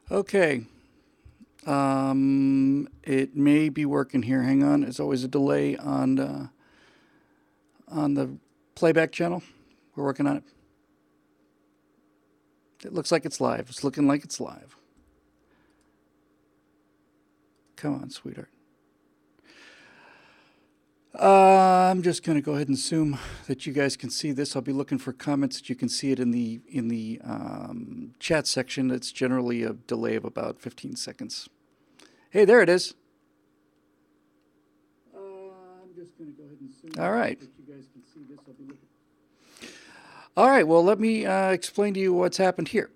Okay. It may be working here. Hang on. There's always a delay on the playback channel. We're working on it. It looks like it's live. It's looking like it's live. Come on, sweetheart. I'm just going to go ahead and assume that you guys can see this. I'll be looking for comments that you can see it in the chat section. It's generally a delay of about 15 seconds. Hey, there it is. I'm just going to go ahead and assume All right. that you guys can see this. I'll be looking. All right. Well, let me explain to you what's happened here.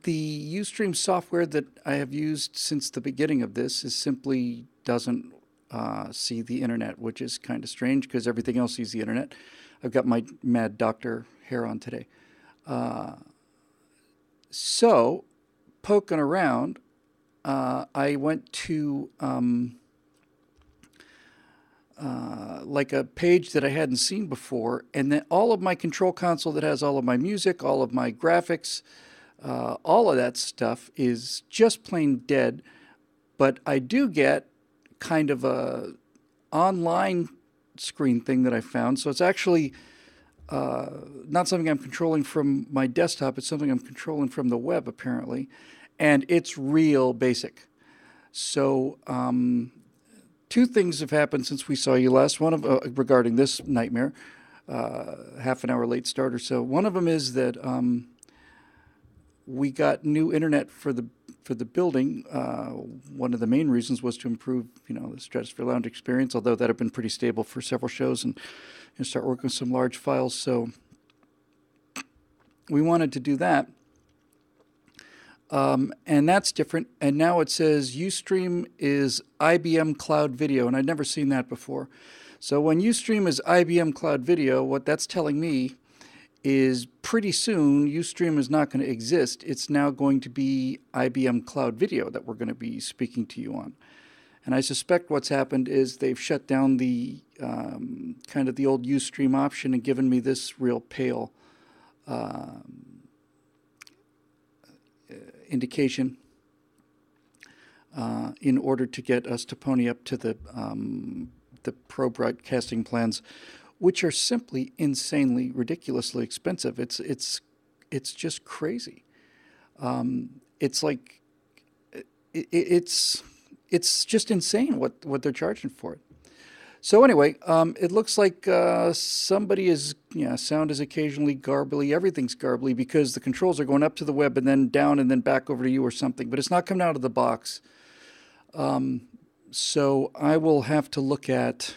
The Ustream software that I have used since the beginning of this is simply doesn't see the internet, which is kind of strange because everything else sees the internet. I've got my Mad Doctor hair on today. So, poking around, I went to like a page that I hadn't seen before, and then all of my control console that has all of my music, all of my graphics, all of that stuff is just plain dead. But I do get kind of a online screen thing that I found. So it's actually not something I'm controlling from my desktop. It's something I'm controlling from the web, apparently. And it's real basic. So two things have happened since we saw you last. One of regarding this nightmare, half an hour late start or so. One of them is that we got new internet for the building. One of the main reasons was to improve, the Stratosphere Lounge experience. Although that had been pretty stable for several shows, and start working with some large files. So we wanted to do that, and that's different. And now it says Ustream is IBM Cloud Video, and I'd never seen that before. So when Ustream is IBM Cloud Video, what that's telling me is pretty soon Ustream is not going to exist. It's now going to be IBM Cloud Video that we're going to be speaking to you on. And I suspect what's happened is they've shut down the kind of the old Ustream option and given me this real pale indication in order to get us to pony up to the pro broadcasting plans, which are simply insanely, ridiculously expensive. It's just crazy. It's like it's just insane what they're charging for it. So anyway, it looks like somebody is, sound is occasionally garbly. Everything's garbly because the controls are going up to the web and then down and then back over to you or something. But it's not coming out of the box. So I will have to look at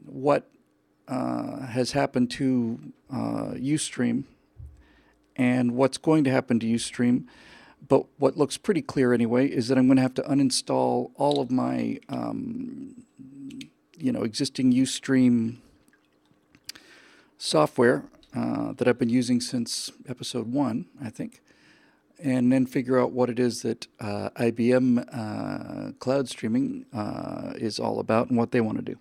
what has happened to Ustream and what's going to happen to Ustream. But what looks pretty clear anyway is that I'm going to have to uninstall all of my existing Ustream software that I've been using since episode 1, I think, and then figure out what it is that IBM cloud streaming is all about and what they want to do.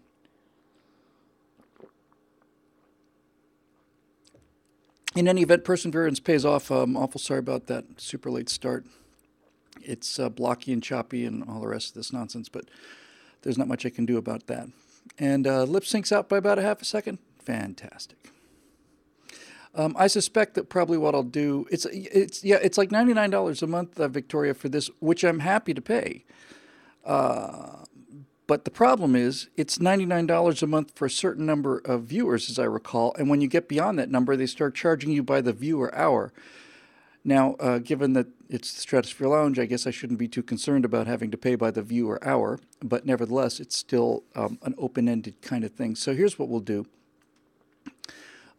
In any event, perseverance pays off. I'm awful sorry about that super late start. It's blocky and choppy and all the rest of this nonsense, but there's not much I can do about that. And lip syncs out by about a half a second. Fantastic. I suspect that probably what I'll do, it's like $99 a month, Victoria, for this, which I'm happy to pay. But the problem is it's $99 a month for a certain number of viewers, as I recall. And when you get beyond that number, they start charging you by the viewer hour. Now, given that it's the Stratosphere Lounge, I guess I shouldn't be too concerned about having to pay by the viewer hour. But nevertheless, it's still an open-ended kind of thing. So here's what we'll do.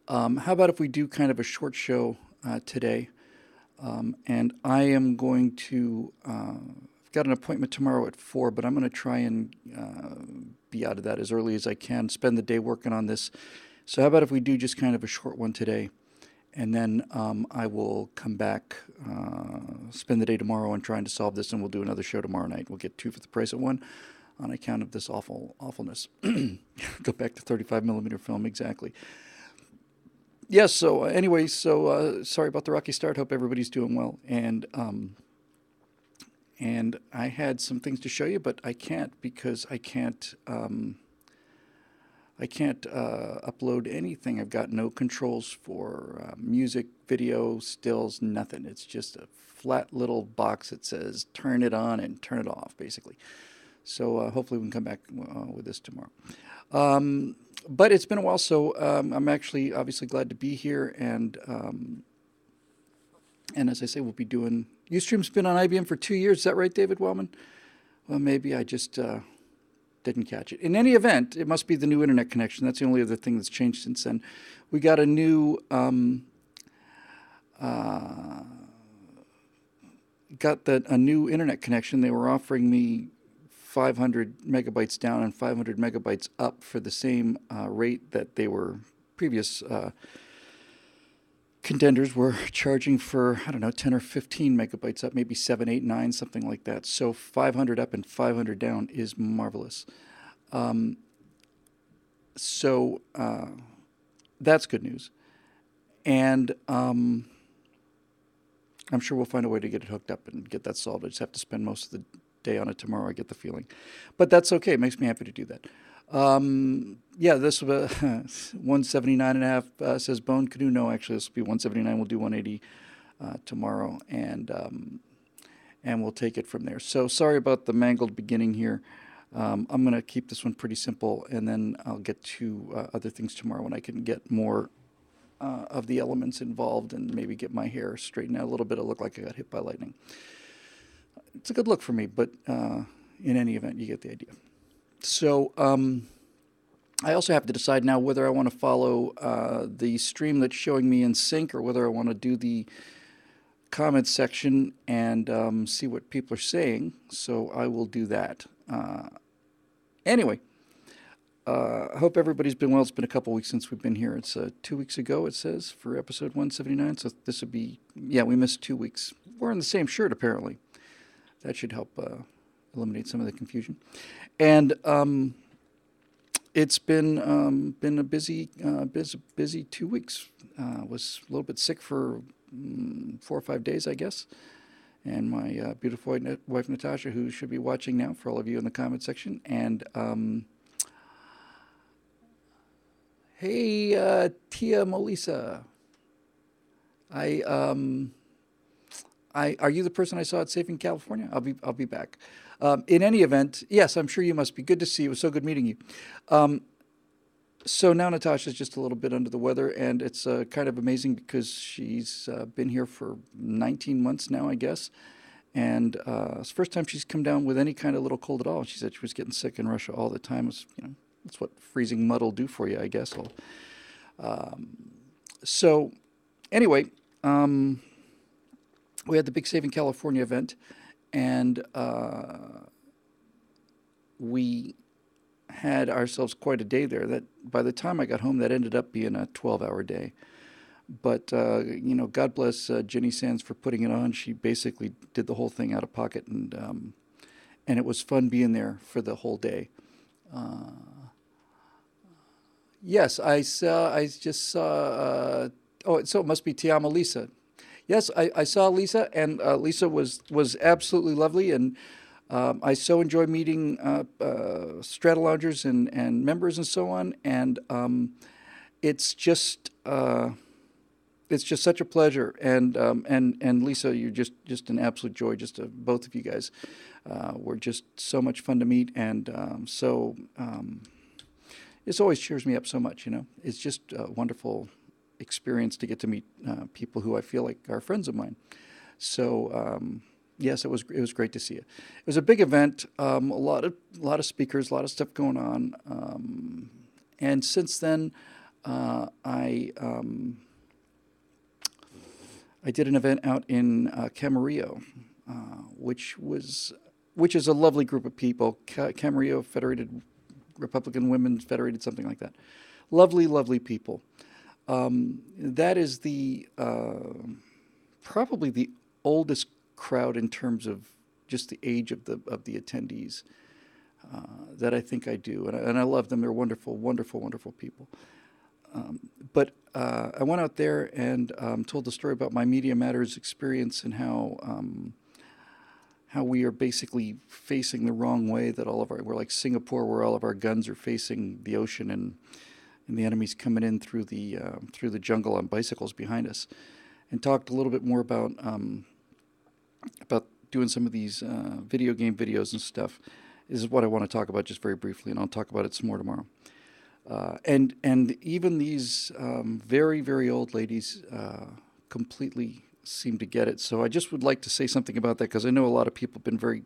How about if we do kind of a short show today? And I am going to... I've got an appointment tomorrow at 4, but I'm going to try and be out of that as early as I can, spend the day working on this. So how about if we do just kind of a short one today, and then I will come back, spend the day tomorrow on trying to solve this, and we'll do another show tomorrow night. We'll get 2 for the price of 1 on account of this awfulness. Go back to 35 millimeter film, exactly. Yes. So anyway, sorry about the rocky start. Hope everybody's doing well. And I had some things to show you, but I can't because I can't upload anything. I've got no controls for music, video, stills, nothing. It's just a flat little box that says turn it on and turn it off, basically. So hopefully we can come back with this tomorrow. But it's been a while, so I'm actually obviously glad to be here. And as I say, we'll be doing. Ustream's been on IBM for 2 years. Is that right, David Wellman? Well, maybe I just didn't catch it. In any event, it must be the new internet connection. That's the only other thing that's changed since then. We got uh, a new internet connection. They were offering me 500 megabytes down and 500 megabytes up for the same rate that they were previous contenders were charging for, I don't know, 10 or 15 megabytes up, maybe 7, 8, 9, something like that. So 500 up and 500 down is marvelous. Um, so that's good news. And I'm sure we'll find a way to get it hooked up and get that solved. I just have to spend most of the day on it tomorrow, I get the feeling. But that's okay. It makes me happy to do that. Yeah, this 179 and a half says Bone Canoe. No, actually, this will be 179. We'll do 180 tomorrow, and we'll take it from there. So sorry about the mangled beginning here. I'm going to keep this one pretty simple, and then I'll get to other things tomorrow when I can get more of the elements involved and maybe get my hair straightened out a little bit. It'll look like I got hit by lightning. It's a good look for me, but in any event, you get the idea. So I also have to decide now whether I want to follow the stream that's showing me in sync or whether I want to do the comments section and see what people are saying. So I will do that. Anyway, I hope everybody's been well. It's been a couple weeks since we've been here. It's 2 weeks ago, it says, for episode 179. So this would be, yeah, we missed 2 weeks. We're in the same shirt, apparently. That should help eliminate some of the confusion. And it's been a busy 2 weeks. Was a little bit sick for 4 or 5 days, I guess. And my beautiful wife Natasha, who should be watching now, for all of you in the comment section. And hey, Tia Molisa, I are you the person I saw at Safe in California? I'll be back. In any event, yes, I'm sure you must be. Good to see you. It was so good meeting you. So now Natasha's just a little bit under the weather, and it's kind of amazing because she's been here for 19 months now, I guess. And it's the first time she's come down with any kind of little cold at all. She said she was getting sick in Russia all the time. It was, that's what freezing mud will do for you, I guess. So anyway, we had the Big Saving California event, and we had ourselves quite a day there. That by the time I got home, that ended up being a 12-hour day. But God bless Jenny Sands for putting it on. She basically did the whole thing out of pocket, and it was fun being there for the whole day. Uh, yes, I saw. I just saw. Oh, so it must be Tiama Lisa. Yes, I saw Lisa, and Lisa was absolutely lovely, and I so enjoy meeting Strata Loungers and members and so on, and it's just it's just such a pleasure, and Lisa, you're just an absolute joy. Just both of you guys were just so much fun to meet, and this always cheers me up so much. It's just a wonderful experience to get to meet people who I feel like are friends of mine. So yes, it was great to see you. It was a big event, a lot of speakers, a lot of stuff going on, and since then I did an event out in Camarillo, which is a lovely group of people. Camarillo Federated Republican Women's Federated, something like that. Lovely, lovely people. That is the probably the oldest crowd in terms of just the age of the attendees that I think I do, and I love them. They're wonderful, wonderful, wonderful people. But I went out there and told the story about my Media Matters experience and how we are basically facing the wrong way. That we're like Singapore, where all of our guns are facing the ocean, and the enemy's coming in through the jungle on bicycles behind us. And talked a little bit more about doing some of these video game videos and stuff. This is what I want to talk about just very briefly, and I'll talk about it some more tomorrow. And even these very, very old ladies completely seem to get it. So I just would like to say something about that, because I know a lot of people have been very,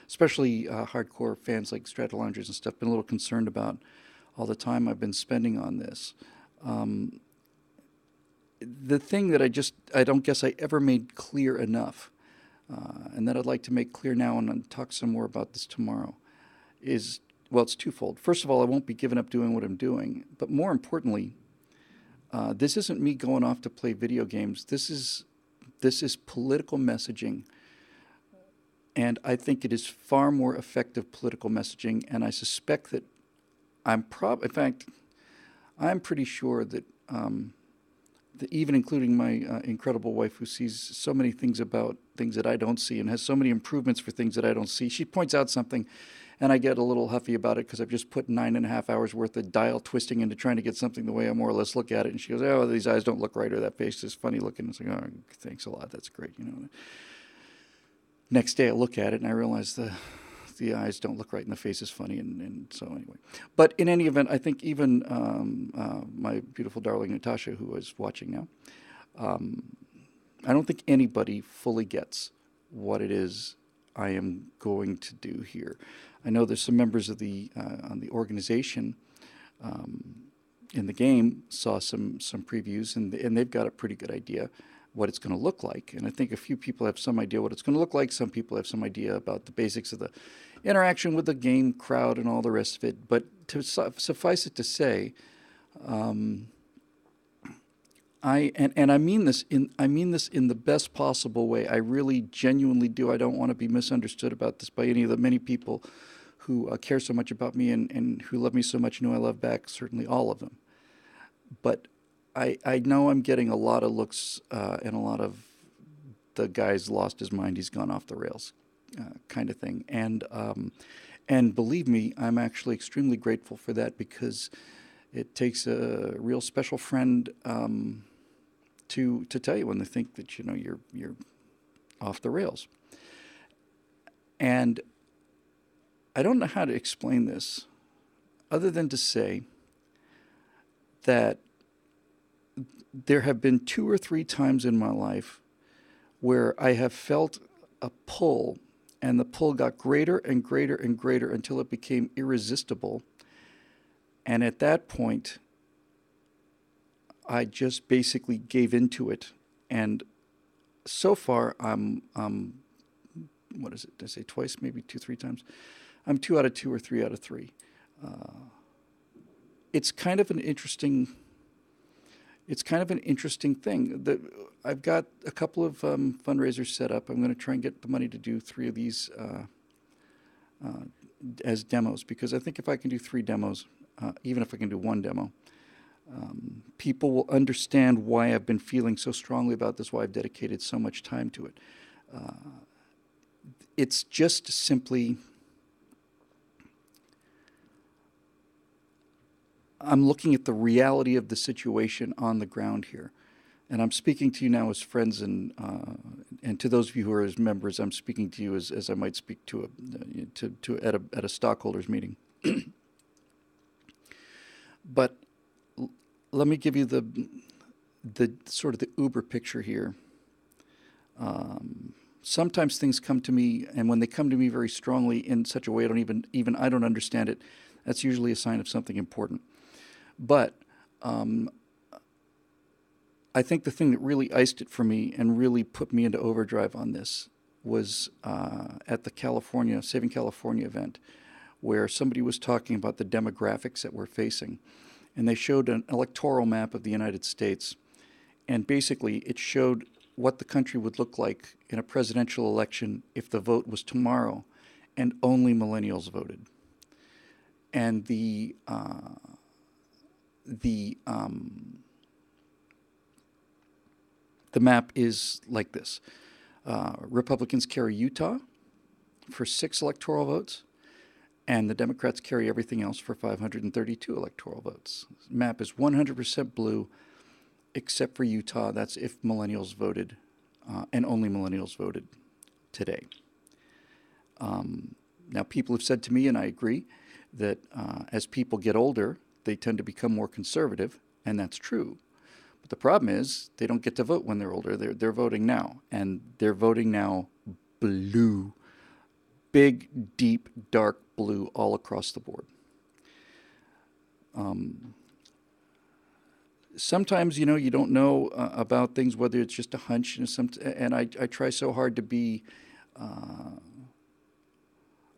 especially hardcore fans like Stratoloungers and stuff, been a little concerned about all the time I've been spending on this. The thing that I don't guess I ever made clear enough, and that I'd like to make clear now, and I'll talk some more about this tomorrow, is, well, it's twofold. First of all, I won't be giving up doing what I'm doing, but more importantly, this isn't me going off to play video games. This is political messaging, and I think it is far more effective political messaging. And I suspect that in fact, I'm pretty sure that even including my incredible wife, who sees so many things about things that I don't see and has so many improvements for things that I don't see, she points out something, and I get a little huffy about it because I've just put 9.5 hours worth of dial twisting into trying to get something the way I more or less look at it. And she goes, "Oh, these eyes don't look right, or that face is funny looking." It's like, "Oh, thanks a lot. That's great." Next day I look at it and I realize the eyes don't look right and the face is funny, and so anyway. But in any event, I think even my beautiful darling Natasha, who is watching now, I don't think anybody fully gets what it is I am going to do here. I know there's some members of on the organization in the game saw some previews, and they've got a pretty good idea what it's going to look like. And I think a few people have some idea what it's going to look like. Some people have some idea about the basics of the interaction with the game crowd and all the rest of it. But to suffice it to say, I mean this in the best possible way. I really genuinely do. I don't want to be misunderstood about this by any of the many people who care so much about me and who love me so much and who I love back, certainly all of them. But I know I'm getting a lot of looks and a lot of the guy's lost his mind, he's gone off the rails kind of thing. And believe me, I'm actually extremely grateful for that, because it takes a real special friend to tell you when they think that you're off the rails. And I don't know how to explain this other than to say that there have been 2 or 3 times in my life where I have felt a pull, and the pull got greater and greater and greater until it became irresistible. And at that point, I just basically gave into it. And so far, I'm what is it? Did I say twice? Maybe 2, 3 times. I'm 2 out of 2 or 3 out of 3. It's kind of an interesting thing. I've got a couple of fundraisers set up. I'm going to try and get the money to do 3 of these as demos, because I think if I can do 3 demos, even if I can do 1 demo, people will understand why I've been feeling so strongly about this, why I've dedicated so much time to it. It's just simply, I'm looking at the reality of the situation on the ground here. And I'm speaking to you now as friends, and to those of you who are as members, I'm speaking to you as I might speak to at a stockholders meeting. But let me give you the sort of the uber picture here. Sometimes things come to me, and when they come to me very strongly in such a way I don't even I don't understand it, that's usually a sign of something important. But I think the thing that really iced it for me and really put me into overdrive on this was at the Saving California event, where somebody was talking about the demographics that we're facing. And they showed an electoral map of the United States. And basically, it showed what the country would look like in a presidential election if the vote was tomorrow and only millennials voted. And the The map is like this. Republicans carry Utah for 6 electoral votes, and the Democrats carry everything else for 532 electoral votes. The map is 100% blue, except for Utah. That's if millennials voted, and only millennials voted today. Now, people have said to me, and I agree, that as people get older, they tend to become more conservative, and that's true. But the problem is they don't get to vote when they're older. They're voting now, and they're voting now blue, big, deep, dark blue all across the board. Sometimes, you don't know about things, whether it's just a hunch, and I try so hard to be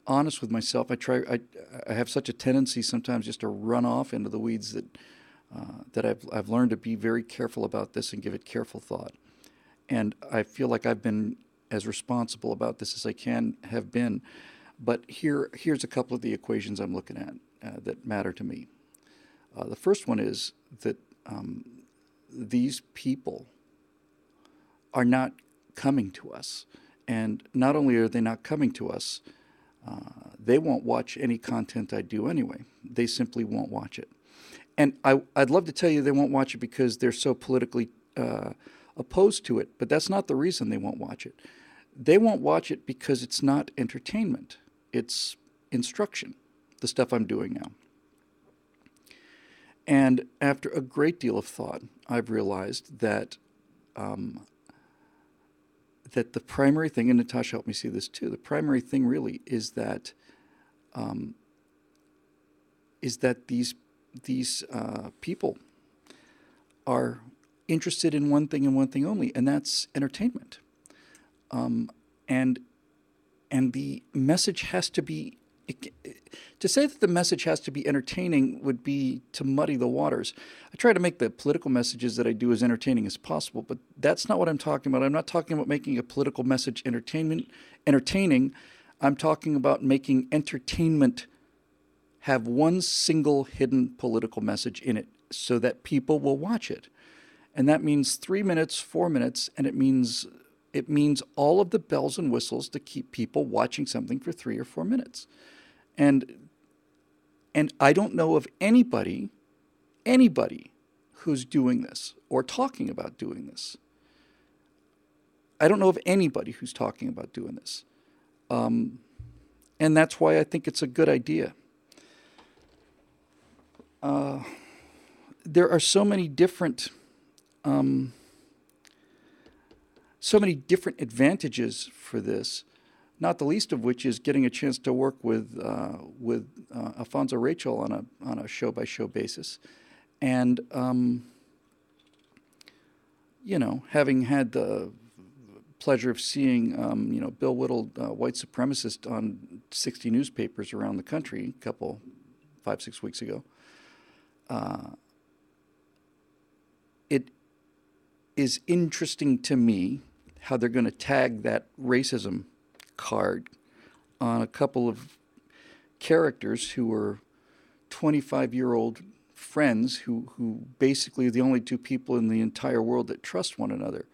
honest with myself. I have such a tendency sometimes just to run off into the weeds that I've learned to be very careful about this and give it careful thought. And I feel like I've been as responsible about this as I can have been. But here's a couple of the equations I'm looking at that matter to me. The first one is that these people are not coming to us. And not only are they not coming to us, they won't watch any content I do anyway. They simply won't watch it. And I'd love to tell you they won't watch it because they're so politically opposed to it, but that's not the reason they won't watch it. They won't watch it because it's not entertainment. It's instruction, the stuff I'm doing now. And after a great deal of thought, I've realized that that the primary thing, and Natasha helped me see this too, the primary thing really is that these people are interested in one thing and one thing only, and that's entertainment. And the message has to be, to say that the message has to be entertaining would be to muddy the waters. I try to make the political messages that I do as entertaining as possible, but that's not what I'm talking about. I'm not talking about making a political message entertaining. I'm talking about making entertainment have one single hidden political message in it so that people will watch it. And that means 3 minutes, 4 minutes, and it means all of the bells and whistles to keep people watching something for 3 or 4 minutes. And I don't know of anybody who's doing this or talking about doing this. I don't know of anybody who's talking about doing this. And that's why I think it's a good idea. There are so many different advantages for this, not the least of which is getting a chance to work with Alfonso Rachel on a show-by-show basis. And, having had the pleasure of seeing, Bill Whittle, white supremacist, on 60 newspapers around the country 5-6 weeks ago, it is interesting to me how they're going to tag that racism card on a couple of characters who are 25-year-old friends who basically are the only two people in the entire world that trust one another.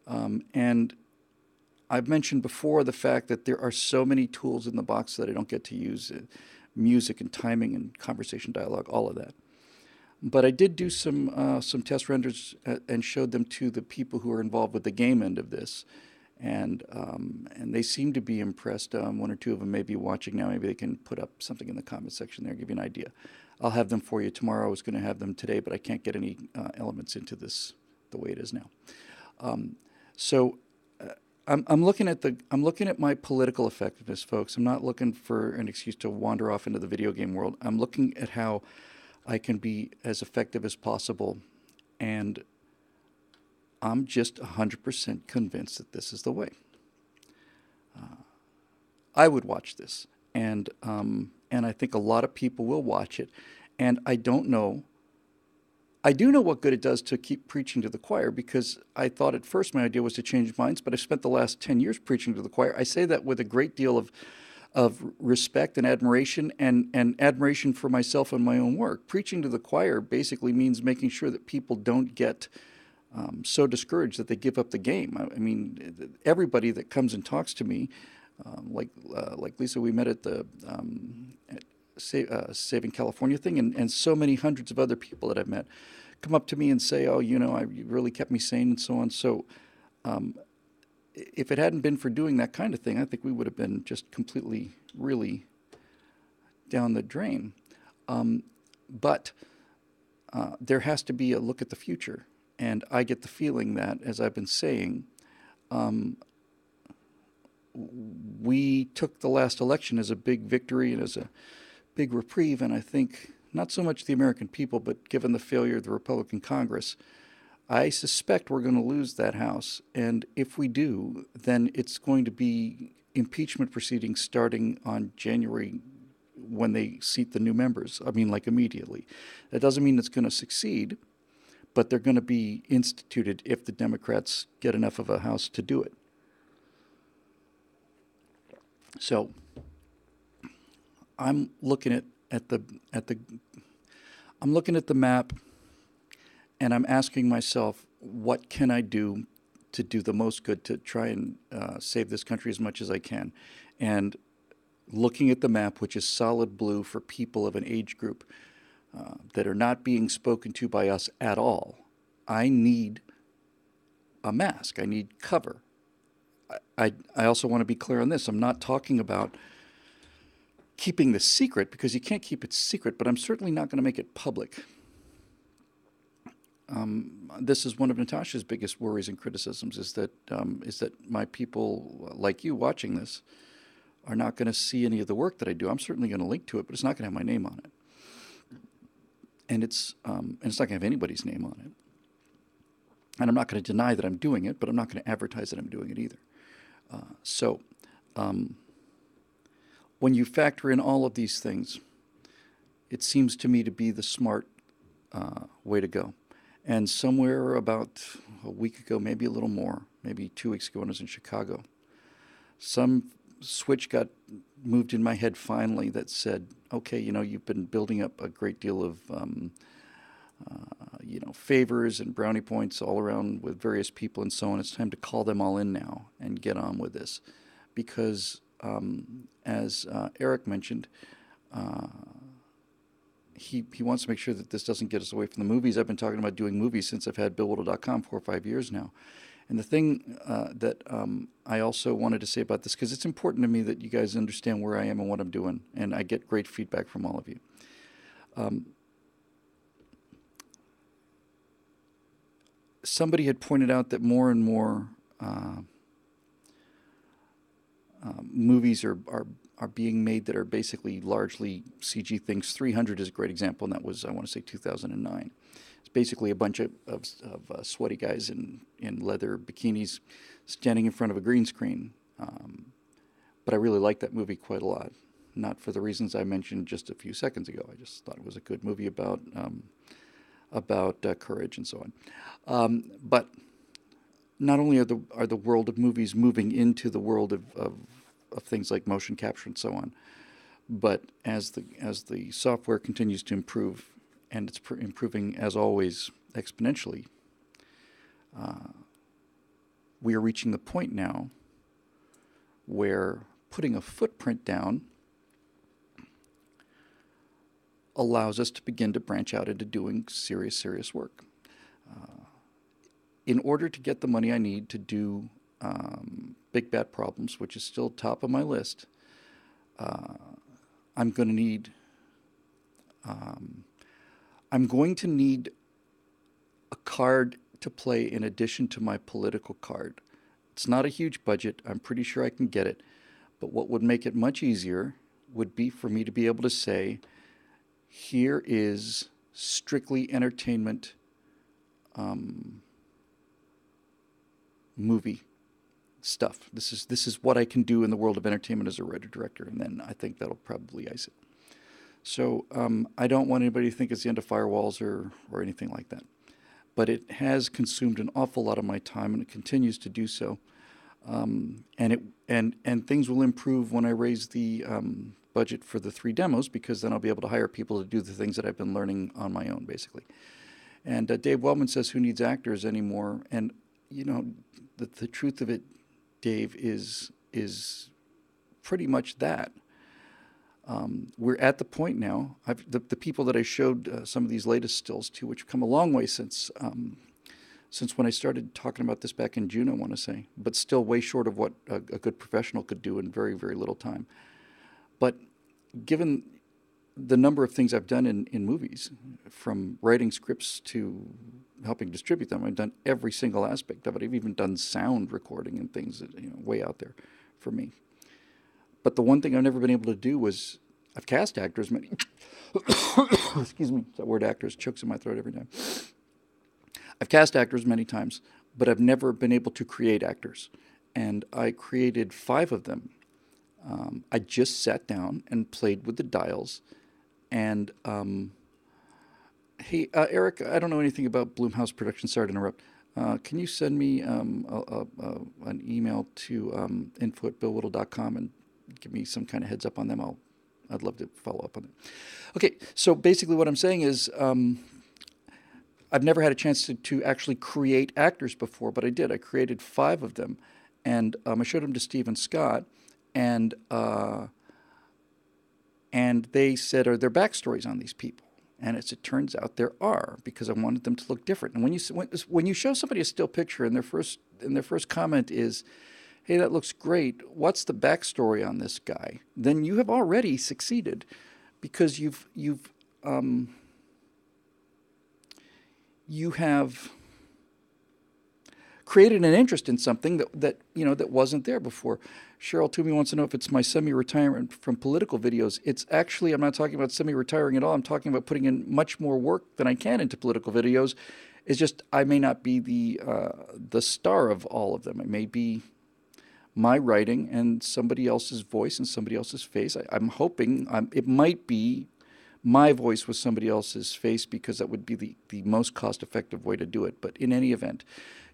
And I've mentioned before the fact that there are so many tools in the box that I don't get to use, music and timing and conversation dialogue, all of that. But I did do some test renders and showed them to the people who are involved with the game end of this, and they seem to be impressed. One or two of them may be watching now. Maybe they can put up something in the comment section there, give you an idea. I'll have them for you tomorrow. I was going to have them today, but I can't get any elements into this the way it is now. I'm looking at my political effectiveness, folks. I'm not looking for an excuse to wander off into the video game world. I'm looking at how I can be as effective as possible, and I'm just 100% convinced that this is the way. I would watch this, and I think a lot of people will watch it, and I don't know. I do know what good it does to keep preaching to the choir, because I thought at first my idea was to change minds, but I've spent the last 10 years preaching to the choir. I say that with a great deal of respect and admiration, and admiration for myself and my own work. Preaching to the choir basically means making sure that people don't get so discouraged that they give up the game. I mean, everybody that comes and talks to me, like Lisa, we met at the Saving California thing, and so many hundreds of other people that I've met come up to me and say, "Oh, you really kept me sane," and so on. So, if it hadn't been for doing that kind of thing, I think we would have been just completely, really down the drain. But there has to be a look at the future. And I get the feeling that, as I've been saying, um, we took the last election as a big victory and as a big reprieve. And I think not so much the American people, but given the failure of the Republican Congress, I suspect we're going to lose that House. And if we do, then it's going to be impeachment proceedings starting on January when they seat the new members. I mean, like immediately. That doesn't mean it's going to succeed, but they're going to be instituted if the Democrats get enough of a House to do it. So I'm looking at the I'm looking at the map, and I'm asking myself, what can I do to do the most good to try and save this country as much as I can? And looking at the map, which is solid blue for people of an age group that are not being spoken to by us at all, I need a mask. I need cover. I also want to be clear on this. I'm not talking about keeping this secret because you can't keep it secret, but I'm certainly not going to make it public. This is one of Natasha's biggest worries and criticisms is that my people like you watching this are not going to see any of the work that I do. I'm certainly going to link to it, but it's not going to have my name on it, and it's not going to have anybody's name on it. And I'm not going to deny that I'm doing it, but I'm not going to advertise that I'm doing it either. So, when you factor in all of these things, it seems to me to be the smart way to go. And somewhere about a week ago, maybe a little more, maybe 2 weeks ago when I was in Chicago, some switch got moved in my head finally that said, okay, you've been building up a great deal of, favors and brownie points all around with various people and so on. It's time to call them all in now and get on with this. Because, as Eric mentioned, he wants to make sure that this doesn't get us away from the movies. I've been talking about doing movies since I've had BillWhittle.com 4 or 5 years now. And the thing that I also wanted to say about this, because it's important to me that you guys understand where I am and what I'm doing, and I get great feedback from all of you. Somebody had pointed out that more and more movies are being made that are basically largely CG things. 300 is a great example, and that was, I want to say, 2009. It's basically a bunch of sweaty guys in leather bikinis standing in front of a green screen. But I really like that movie quite a lot. Not for the reasons I mentioned just a few seconds ago. I just thought it was a good movie about courage and so on. But not only are the world of movies moving into the world of things like motion capture and so on, but as the software continues to improve, and it's improving as always exponentially, we are reaching the point now where putting a footprint down allows us to begin to branch out into doing serious work. In order to get the money I need to do Big Bad Problems, which is still top of my list, I'm going to need a card to play in addition to my political card. It's not a huge budget. I'm pretty sure I can get it. But what would make it much easier would be for me to be able to say, here is strictly entertainment movie stuff. This is what I can do in the world of entertainment as a writer-director, and then I think that'll probably ice it. So I don't want anybody to think it's the end of firewalls or anything like that. But it has consumed an awful lot of my time, and it continues to do so. And things will improve when I raise the budget for the 3 demos, because then I'll be able to hire people to do the things that I've been learning on my own, basically. And Dave Wellman says, "Who needs actors anymore?" And you know, the truth of it, Dave, is pretty much that. We're at the point now. The people that I showed some of these latest stills to, which have come a long way since when I started talking about this back in June, I want to say, but still way short of what a good professional could do in very, very little time. But given the number of things I've done in movies, from writing scripts to helping distribute them, I've done every single aspect of it. I've even done sound recording and things that, way out there for me. But the one thing I've never been able to do was I've cast actors many. Excuse me, that word actors chokes in my throat every time. I've cast actors many times, but I've never been able to create actors. And I created 5 of them. I just sat down and played with the dials. And hey, Eric, I don't know anything about Bloomhouse Productions. Sorry to interrupt. Can you send me an email to info@billwhittle.com and give me some kind of heads up on them? I'd love to follow up on it. Okay, so basically what I'm saying is I've never had a chance to actually create actors before, but I did. I created 5 of them, and I showed them to Steve and Scott, and they said, "Are there backstories on these people?" And as it turns out, there are, because I wanted them to look different. And when you show somebody a still picture, and their first comment is, "Hey, that looks great. What's the backstory on this guy?" Then you have already succeeded, because you have created an interest in something that wasn't there before. Cheryl Toomey wants to know if it's my semi-retirement from political videos. It's actually, I'm not talking about semi-retiring at all. I'm talking about putting in much more work than I can into political videos. It's just I may not be the star of all of them. It may be my writing and somebody else's voice and somebody else's face. I'm hoping it might be my voice with somebody else's face, because that would be the most cost-effective way to do it. But in any event,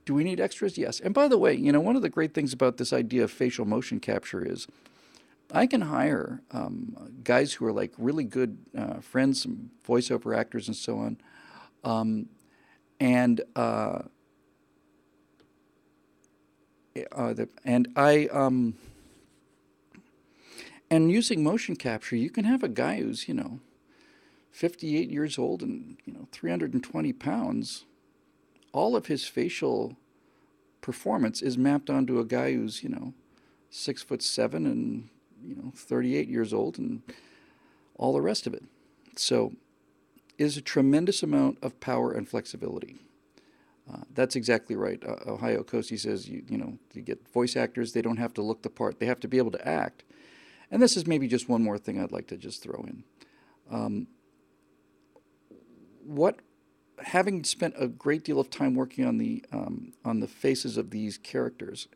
do we need extras? Yes. And by the way, one of the great things about this idea of facial motion capture is I can hire guys who are like really good friends, some voiceover actors and so on. And using motion capture, you can have a guy who's 58 years old and 320 pounds. All of his facial performance is mapped onto a guy who's 6'7" and 38 years old, and all the rest of it. So it is a tremendous amount of power and flexibility. That's exactly right. Ohio Kosi says you get voice actors, they don't have to look the part, they have to be able to act. And this is maybe just one more thing I'd like to just throw in. Having spent a great deal of time working on the faces of these characters,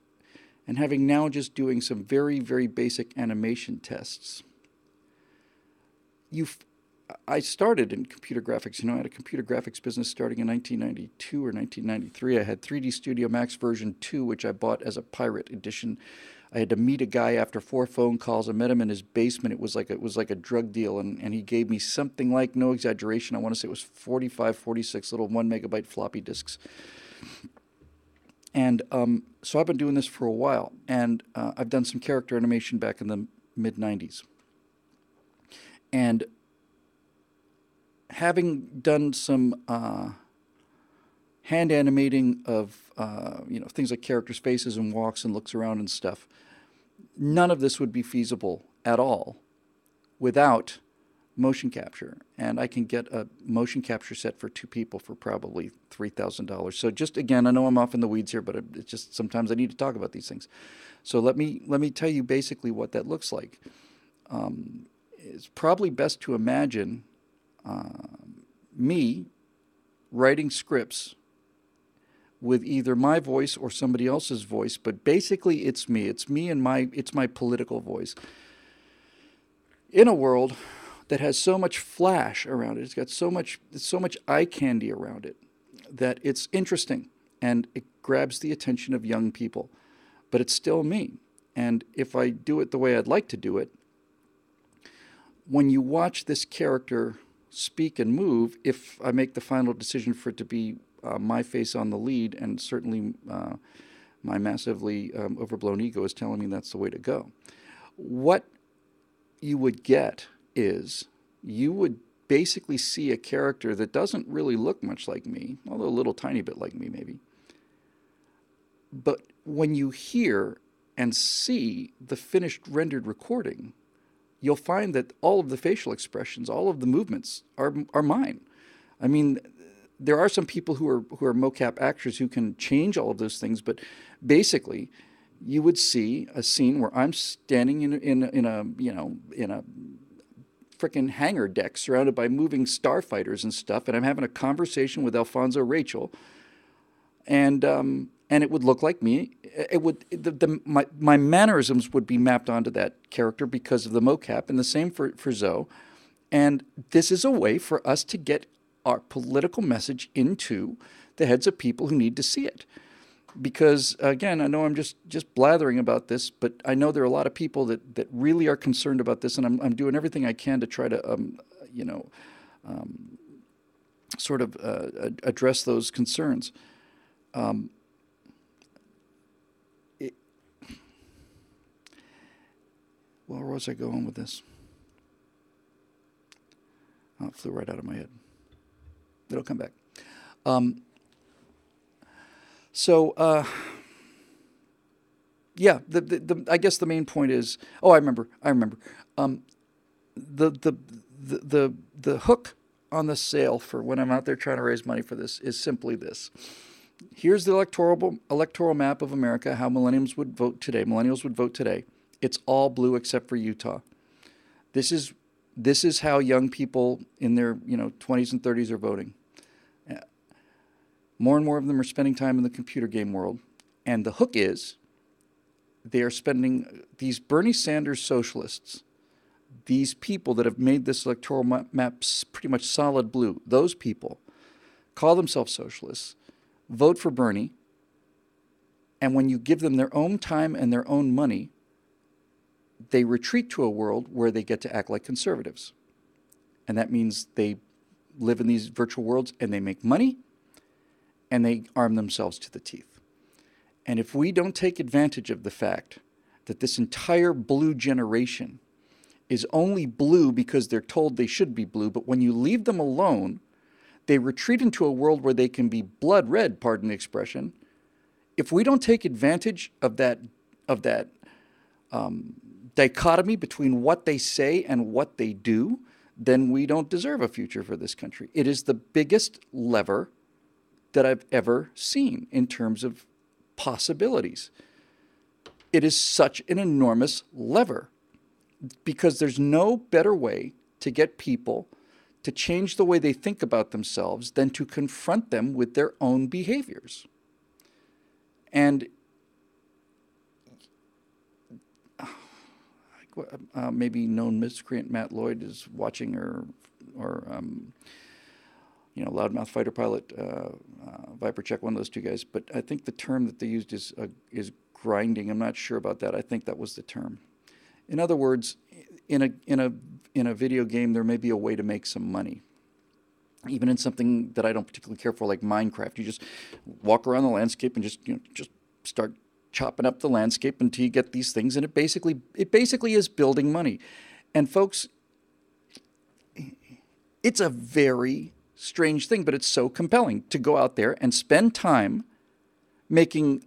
and having now just doing some very, very basic animation tests, I started in computer graphics. I had a computer graphics business starting in 1992 or 1993. I had 3D Studio Max version 2, which I bought as a pirate edition. I had to meet a guy after 4 phone calls. I met him in his basement. It was like a drug deal, and he gave me something like, no exaggeration, I want to say it was 45, 46 little 1 megabyte floppy disks. And so I've been doing this for a while, and I've done some character animation back in the mid-90s. And having done some hand animating of things like characters' faces and walks and looks around and stuff, none of this would be feasible at all without motion capture. And I can get a motion capture set for 2 people for probably $3,000. So just again, I know I'm off in the weeds here, but it's just sometimes I need to talk about these things. So let me tell you basically what that looks like. It's probably best to imagine me writing scripts with either my voice or somebody else's voice, but basically it's me. It's me and it's my political voice. In a world that has so much flash around it, it's got so much eye candy around it, that it's interesting and it grabs the attention of young people. But it's still me. And if I do it the way I'd like to do it, when you watch this character speak and move if I make the final decision for it to be my face on the lead, and certainly my massively overblown ego is telling me that's the way to go. What you would get is you would basically see a character that doesn't really look much like me, although a little tiny bit like me maybe. But when you hear and see the finished rendered recording, you'll find that all of the facial expressions, all of the movements are mine. I mean, there are some people who are mocap actors who can change all of those things, but basically, you would see a scene where I'm standing in a frickin' hangar deck surrounded by moving starfighters and stuff, and I'm having a conversation with Alfonso Rachel, and it would look like me. It would my mannerisms would be mapped onto that character because of the mocap, and the same for Zoe. And this is a way for us to get our political message into the heads of people who need to see it. Because again, I know I'm just blathering about this, but I know there are a lot of people that really are concerned about this, and I'm doing everything I can to try to sort of address those concerns. Well, where was I going with this? Oh, it flew right out of my head. It'll come back. Yeah, I guess the main point is. Oh, I remember. The hook on the sale for when I'm out there trying to raise money for this is simply this. Here's the electoral map of America, how millennials would vote today. It's all blue except for Utah. This is how young people in their 20s and 30s are voting. More and more of them are spending time in the computer game world. And the hook is they are spending, these Bernie Sanders socialists, these people that have made this electoral map pretty much solid blue, those people call themselves socialists, vote for Bernie, and when you give them their own time and their own money, they retreat to a world where they get to act like conservatives. And that means they live in these virtual worlds and they make money and they arm themselves to the teeth. And if we don't take advantage of the fact that this entire blue generation is only blue because they're told they should be blue, but when you leave them alone, they retreat into a world where they can be blood red, pardon the expression. If we don't take advantage of that dichotomy between what they say and what they do, then we don't deserve a future for this country. It is the biggest lever that I've ever seen in terms of possibilities. It is such an enormous lever because there's no better way to get people to change the way they think about themselves than to confront them with their own behaviors. And maybe known miscreant Matt Lloyd is watching, or loudmouth fighter pilot Viper Check, one of those two guys. But I think the term that they used is grinding. I'm not sure about that. I think that was the term. In other words, in a video game, there may be a way to make some money. Even in something that I don't particularly care for, like Minecraft, you just walk around the landscape and just start chopping up the landscape until you get these things, and it basically is building money. And folks, it's a very strange thing, but it's so compelling to go out there and spend time making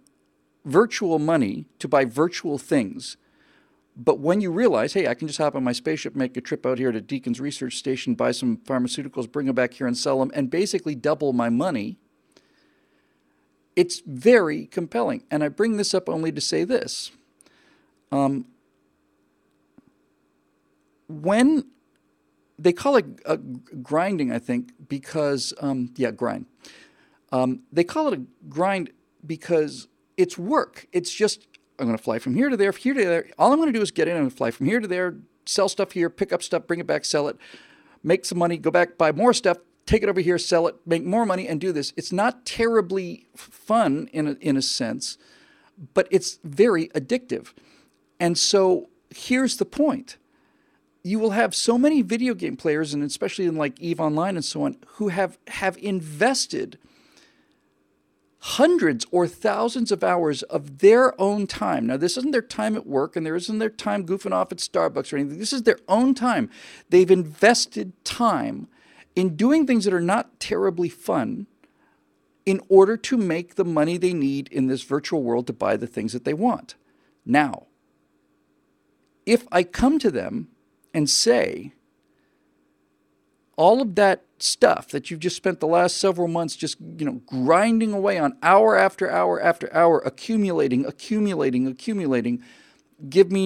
virtual money to buy virtual things. But when you realize, hey, I can just hop on my spaceship, make a trip out here to Deacon's Research Station, buy some pharmaceuticals, bring them back here and sell them, and basically double my money, it's very compelling. And I bring this up only to say this. When they call it grinding, I think, because, grind. They call it a grind because it's work. It's just, I'm going to fly from here to there, here to there. All I'm going to do is get in and fly from here to there, sell stuff here, pick up stuff, bring it back, sell it, make some money, go back, buy more stuff, take it over here, sell it, make more money, and do this. It's not terribly fun in a sense, but it's very addictive. And so here's the point. you will have so many video game players, and especially in like EVE Online and so on, who have invested hundreds or thousands of hours of their own time. Now, this isn't their time at work, and there isn't their time goofing off at Starbucks or anything. This is their own time. They've invested time in doing things that are not terribly fun in order to make the money they need in this virtual world to buy the things that they want. Now, if I come to them and say, all of that stuff that you've just spent the last several months just, grinding away on hour after hour after hour, accumulating, give me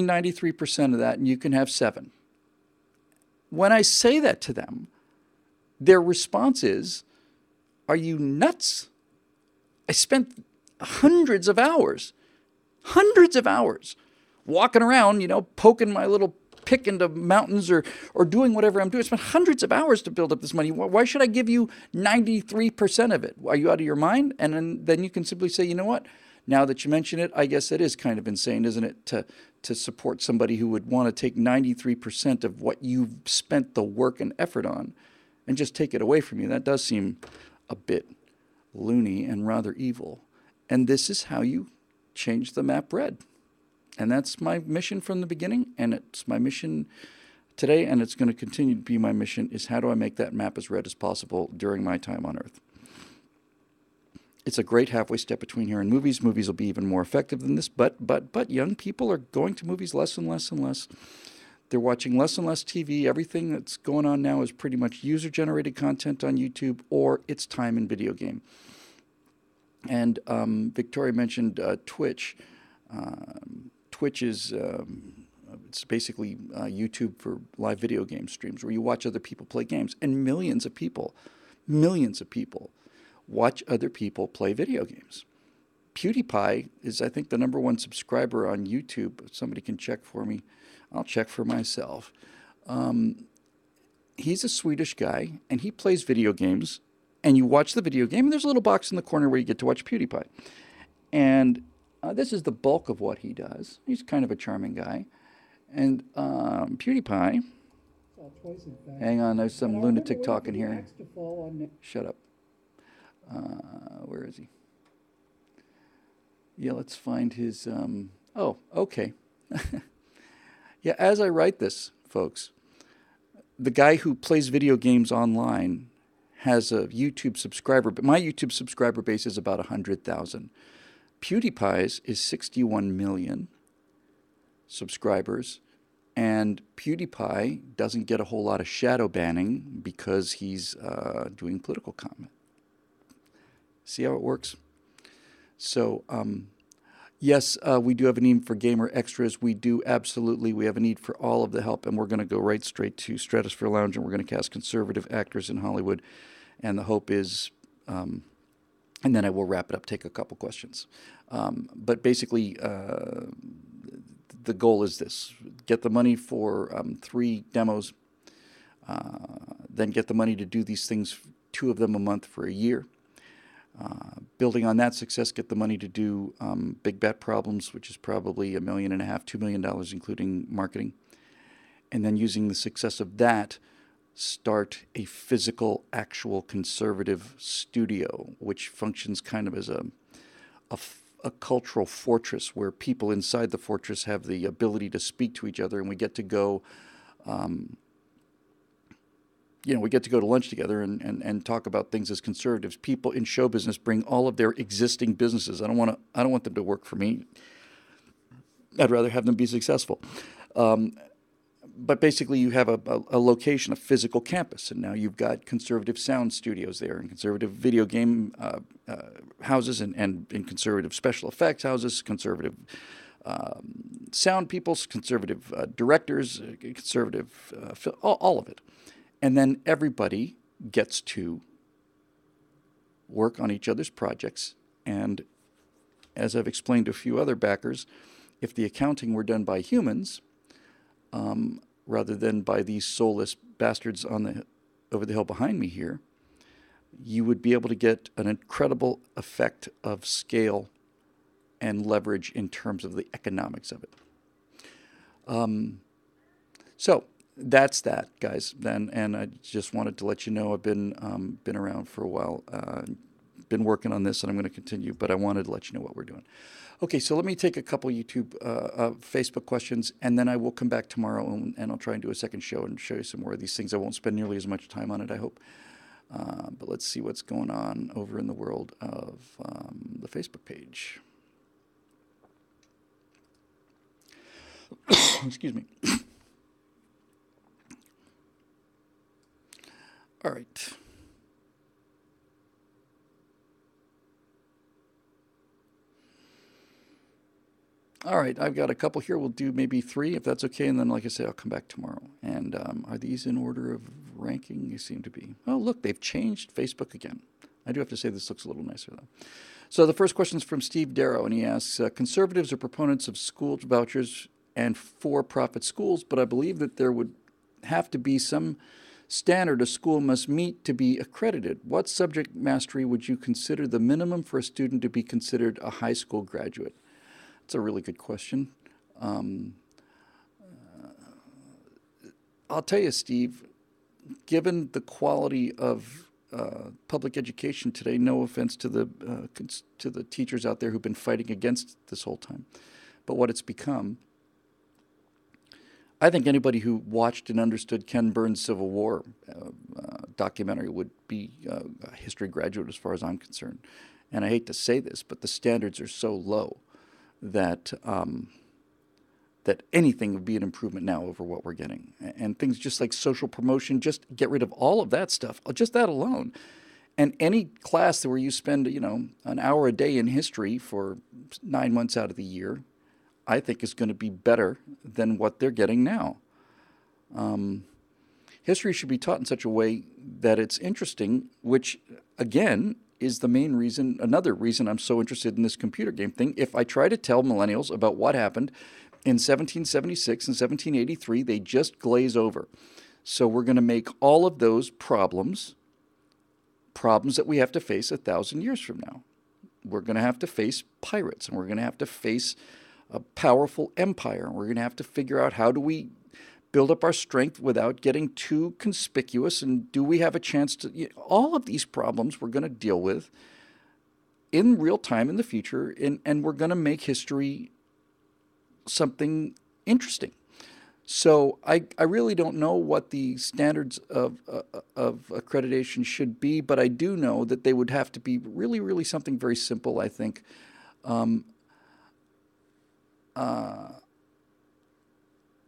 93% of that and you can have 7. When I say that to them, their response is, are you nuts? I spent hundreds of hours walking around, poking my little pick into mountains or doing whatever I'm doing. I spent hundreds of hours to build up this money. Why should I give you 93% of it? Are you out of your mind? And then you can simply say, you know what? Now that you mention it, I guess it is kind of insane, isn't it, to support somebody who would want to take 93% of what you've spent the work and effort on and just take it away from you. That does seem a bit loony and rather evil. And this is how you change the map red. And that's my mission from the beginning, and it's my mission today, and it's going to continue to be my mission, is how do I make that map as red as possible during my time on Earth. It's a great halfway step between here and movies. Movies will be even more effective than this, but young people are going to movies less and less and less. They're watching less and less TV. Everything that's going on now is pretty much user-generated content on YouTube, or it's time in video game. And Victoria mentioned Twitch. Twitch is it's basically YouTube for live video game streams where you watch other people play games. And millions of people watch other people play video games. PewDiePie is, I think, the #1 subscriber on YouTube. Somebody can check for me. I'll check for myself. He's a Swedish guy, and he plays video games. And you watch the video game, and there's a little box in the corner where you get to watch PewDiePie. And this is the bulk of what he does. He's kind of a charming guy. And PewDiePie, hang on, there's some lunatic talking here. Shut up. Where is he? Yeah, let's find his, oh, okay. Yeah, as I write this, folks, the guy who plays video games online has a YouTube subscriber, but my YouTube subscriber base is about 100,000. PewDiePie's is 61 million subscribers, and PewDiePie doesn't get a whole lot of shadow banning because he's doing political comment. See how it works? So, yes, we do have a need for gamer extras. We do, absolutely. We have a need for all of the help, and we're going to go right straight to Stratosphere Lounge, and we're going to cast conservative actors in Hollywood. And the hope is, and then I will wrap it up, take a couple questions. But basically, the goal is this. Get the money for 3 demos, then get the money to do these things, 2 of them a month for a year. Building on that success, get the money to do Big Bet Problems, which is probably $1.5 million, $2 million, including marketing. And then using the success of that, start a physical, actual conservative studio, which functions kind of as a cultural fortress where people inside the fortress have the ability to speak to each other, and we get to go, we get to go to lunch together and talk about things as conservatives. People in show business bring all of their existing businesses. I don't want them to work for me. I'd rather have them be successful. But basically, you have a location, a physical campus, and now you've got conservative sound studios there, and conservative video game houses, and conservative special effects houses, conservative sound people, conservative directors, conservative, all of it. And then everybody gets to work on each other's projects. And as I've explained to a few other backers, if the accounting were done by humans, rather than by these soulless bastards over the hill behind me here, you would be able to get an incredible effect of scale and leverage in terms of the economics of it. So that's that, guys. And I just wanted to let you know I've been around for a while, been working on this, and I'm going to continue. But I wanted to let you know what we're doing. Okay, so let me take a couple YouTube, Facebook questions, and then I will come back tomorrow and I'll try and do a second show and show you some more of these things. I won't spend nearly as much time on it, I hope. But let's see what's going on over in the world of the Facebook page. Excuse me. All right. All right, I've got a couple here. We'll do maybe three if that's okay, and then, like I say, I'll come back tomorrow. And are these in order of ranking? They seem to be. Oh, look, they've changed Facebook again. I do have to say this looks a little nicer, though. So the first question is from Steve Darrow, and he asks, conservatives are proponents of school vouchers and for-profit schools, but I believe that there would have to be some standard a school must meet to be accredited. What subject mastery would you consider the minimum for a student to be considered a high school graduate? That's a really good question. Um, I'll tell you, Steve, given the quality of public education today, no offense to the teachers out there who've been fighting against this whole time, but what it's become, I think anybody who watched and understood Ken Burns' Civil War documentary would be a history graduate as far as I'm concerned. And I hate to say this, but the standards are so low that that anything would be an improvement now over what we're getting. And things just like social promotion, just get rid of all of that stuff, just that alone. And any class where you spend, an hour a day in history for 9 months out of the year, I think is going to be better than what they're getting now. Um, History should be taught in such a way that it's interesting, which, again, is the main reason, another reason I'm so interested in this computer game thing. If I try to tell millennials about what happened in 1776 and 1783, they just glaze over. So we're going to make all of those problems that we have to face 1,000 years from now. We're going to have to face pirates, and we're going to have to face a powerful empire, and we're going to have to figure out how do we build up our strength without getting too conspicuous, and do we have a chance to, all of these problems we're going to deal with in real time in the future, and we're going to make history something interesting. So I really don't know what the standards of accreditation should be, but I do know that they would have to be really, really something very simple, I think. Um, uh,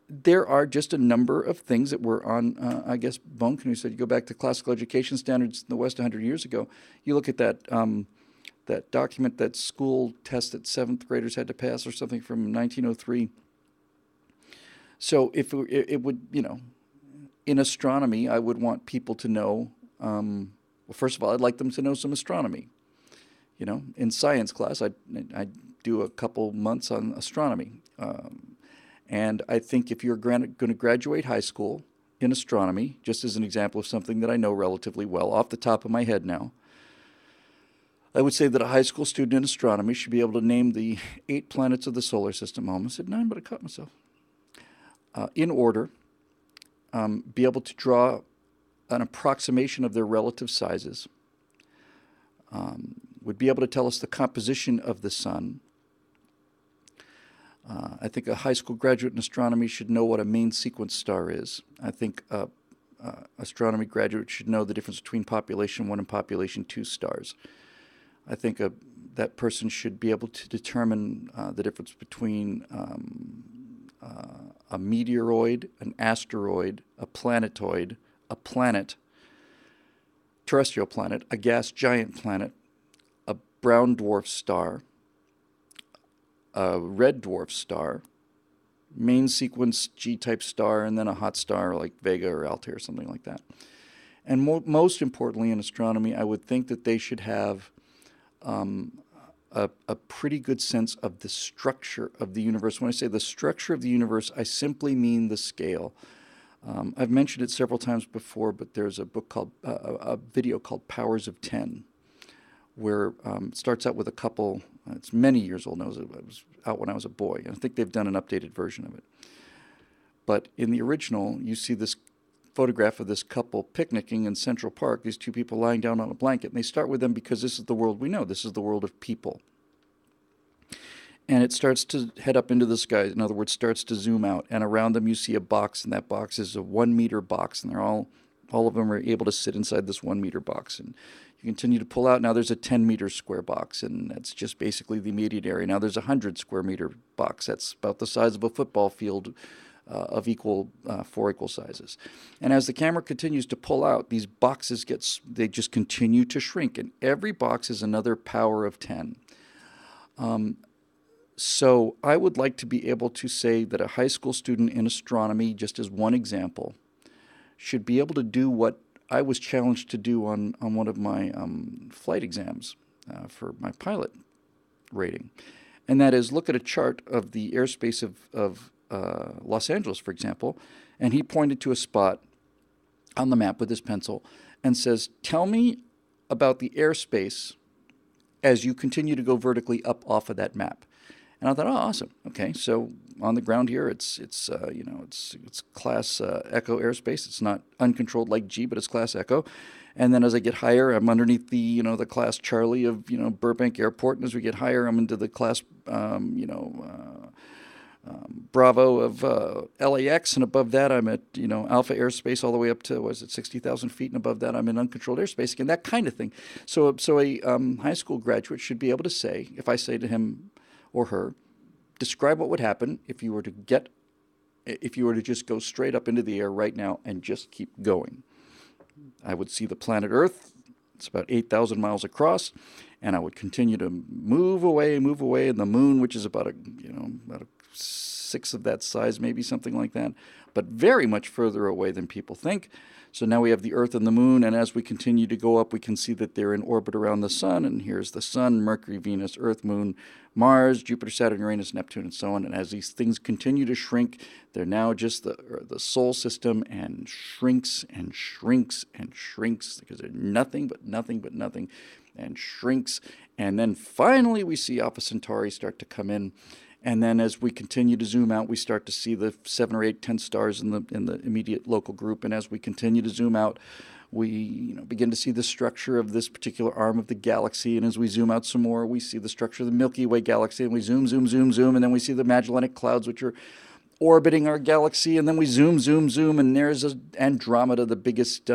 there are just a number of things that were on, I guess, Bone Canoe said, you go back to classical education standards in the West 100 years ago, you look at that document, that school test that seventh graders had to pass or something from 1903. So if it would, in astronomy, I would want people to know, well, first of all, I'd like them to know some astronomy. In science class, I do a couple months on astronomy. And I think if you're going to graduate high school in astronomy, just as an example of something that I know relatively well off the top of my head now, I would say that a high school student in astronomy should be able to name the 8 planets of the solar system. I almost said 9, but I caught myself. In order, be able to draw an approximation of their relative sizes, would be able to tell us the composition of the sun. I think a high school graduate in astronomy should know what a main sequence star is. I think astronomy graduate should know the difference between population 1 and population 2 stars. I think that person should be able to determine the difference between a meteoroid, an asteroid, a planetoid, a planet, terrestrial planet, a gas giant planet, a brown dwarf star, a red dwarf star, main sequence G-type star, and then a hot star like Vega or Altair or something like that. And most importantly in astronomy, I would think that they should have a pretty good sense of the structure of the universe. When I say the structure of the universe, I simply mean the scale. I've mentioned it several times before, but there's a book called, a video called Powers of 10, where it starts out with a couple, it's many years old now, it was out when I was a boy, and I think they've done an updated version of it. But in the original, you see this photograph of this couple picnicking in Central Park, these two people lying down on a blanket, and they start with them because this is the world we know. This is the world of people. And it starts to head up into the sky. In other words, starts to zoom out. And around them you see a box, and that box is a 1 meter box, and all of them are able to sit inside this 1 meter box. And you continue to pull out. Now there's a 10 meter square box, and that's just basically the immediate area. Now there's a 100 square meter box. That's about the size of a football field of four equal sizes. And as the camera continues to pull out, these boxes they just continue to shrink, and every box is another power of 10. So I would like to be able to say that a high school student in astronomy, just as one example, should be able to do what I was challenged to do on one of my flight exams for my pilot rating. And that is look at a chart of the airspace of Los Angeles, for example, and he pointed to a spot on the map with his pencil and says, tell me about the airspace as you continue to go vertically up off of that map. And I thought, oh, awesome. Okay, so on the ground here, it's class Echo airspace. It's not uncontrolled like G, but it's class Echo. And then as I get higher, I'm underneath the class Charlie of Burbank Airport, and as we get higher, I'm into the class Bravo of LAX, and above that I'm at Alpha airspace all the way up to 60,000 feet, and above that I'm in uncontrolled airspace again. That kind of thing. So a high school graduate should be able to say, if I say to him or her, describe what would happen if you were to just go straight up into the air right now and just keep going. I would see the planet Earth. It's about 8,000 miles across, and I would continue to move away, and the moon, which is about a sixth of that size, maybe something like that, but very much further away than people think. So now we have the Earth and the Moon, and as we continue to go up, we can see that they're in orbit around the Sun, and here's the Sun, Mercury, Venus, Earth, Moon, Mars, Jupiter, Saturn, Uranus, Neptune, and so on. And as these things continue to shrink, they're now just the Solar System, and shrinks and shrinks and shrinks because they're nothing but nothing but nothing, and shrinks. And then finally we see Alpha Centauri start to come in. And then as we continue to zoom out, we start to see the 7 or 8, 10 stars in the immediate local group. And as we continue to zoom out, we begin to see the structure of this particular arm of the galaxy. And as we zoom out some more, we see the structure of the Milky Way galaxy. And we zoom, zoom, zoom, zoom. And then we see the Magellanic Clouds, which are orbiting our galaxy. And then we zoom, zoom, zoom. And there's Andromeda, the biggest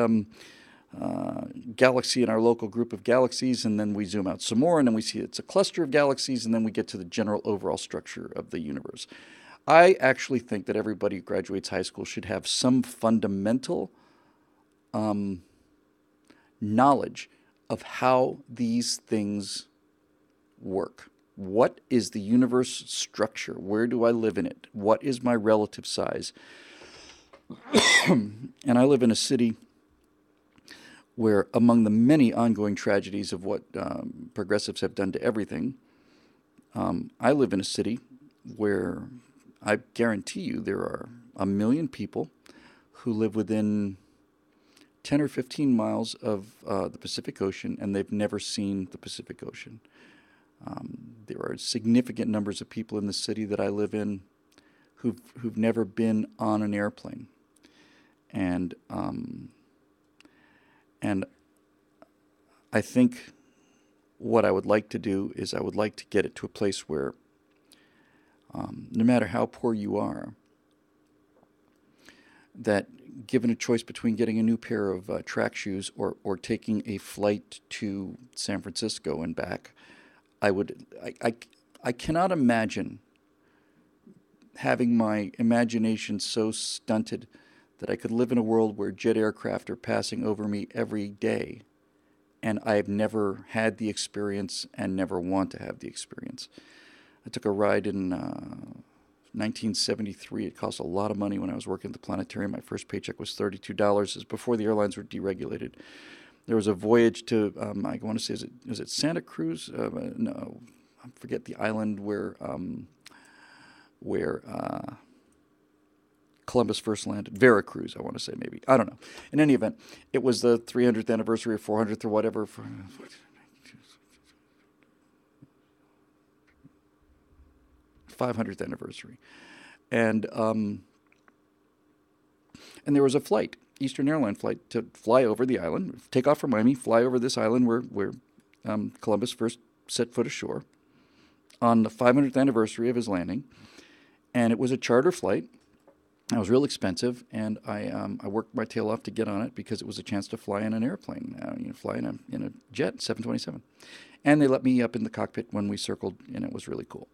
galaxy in our local group of galaxies, and then we zoom out some more, and then we see it's a cluster of galaxies, and then we get to the general overall structure of the universe. I actually think that everybody who graduates high school should have some fundamental knowledge of how these things work. What is the universe structure? Where do I live in it? What is my relative size? And I live in a city where, among the many ongoing tragedies of what progressives have done to everything, I live in a city where I guarantee you there are 1 million people who live within 10 or 15 miles of the Pacific Ocean, and they've never seen the Pacific Ocean. There are significant numbers of people in the city that I live in who've never been on an airplane. And I think what I would like to do is I would like to get it to a place where no matter how poor you are, that given a choice between getting a new pair of track shoes or taking a flight to San Francisco and back, I cannot imagine having my imagination so stunted that I could live in a world where jet aircraft are passing over me every day, and I've never had the experience and never want to have the experience. I took a ride in 1973. It cost a lot of money when I was working at the planetarium. My first paycheck was $32. It was before the airlines were deregulated. There was a voyage to, I want to say, is it Santa Cruz? No, I forget the island where Columbus first landed. Veracruz, I want to say, maybe. I don't know. In any event, it was the 300th anniversary or 400th or whatever. 500th anniversary. And And there was a flight, Eastern Airline flight, to fly over the island, take off from Miami, fly over this island where Columbus first set foot ashore on the 500th anniversary of his landing. And it was a charter flight. It was real expensive, and I worked my tail off to get on it because it was a chance to fly in an airplane, fly in a jet, 727. And they let me up in the cockpit when we circled, and it was really cool.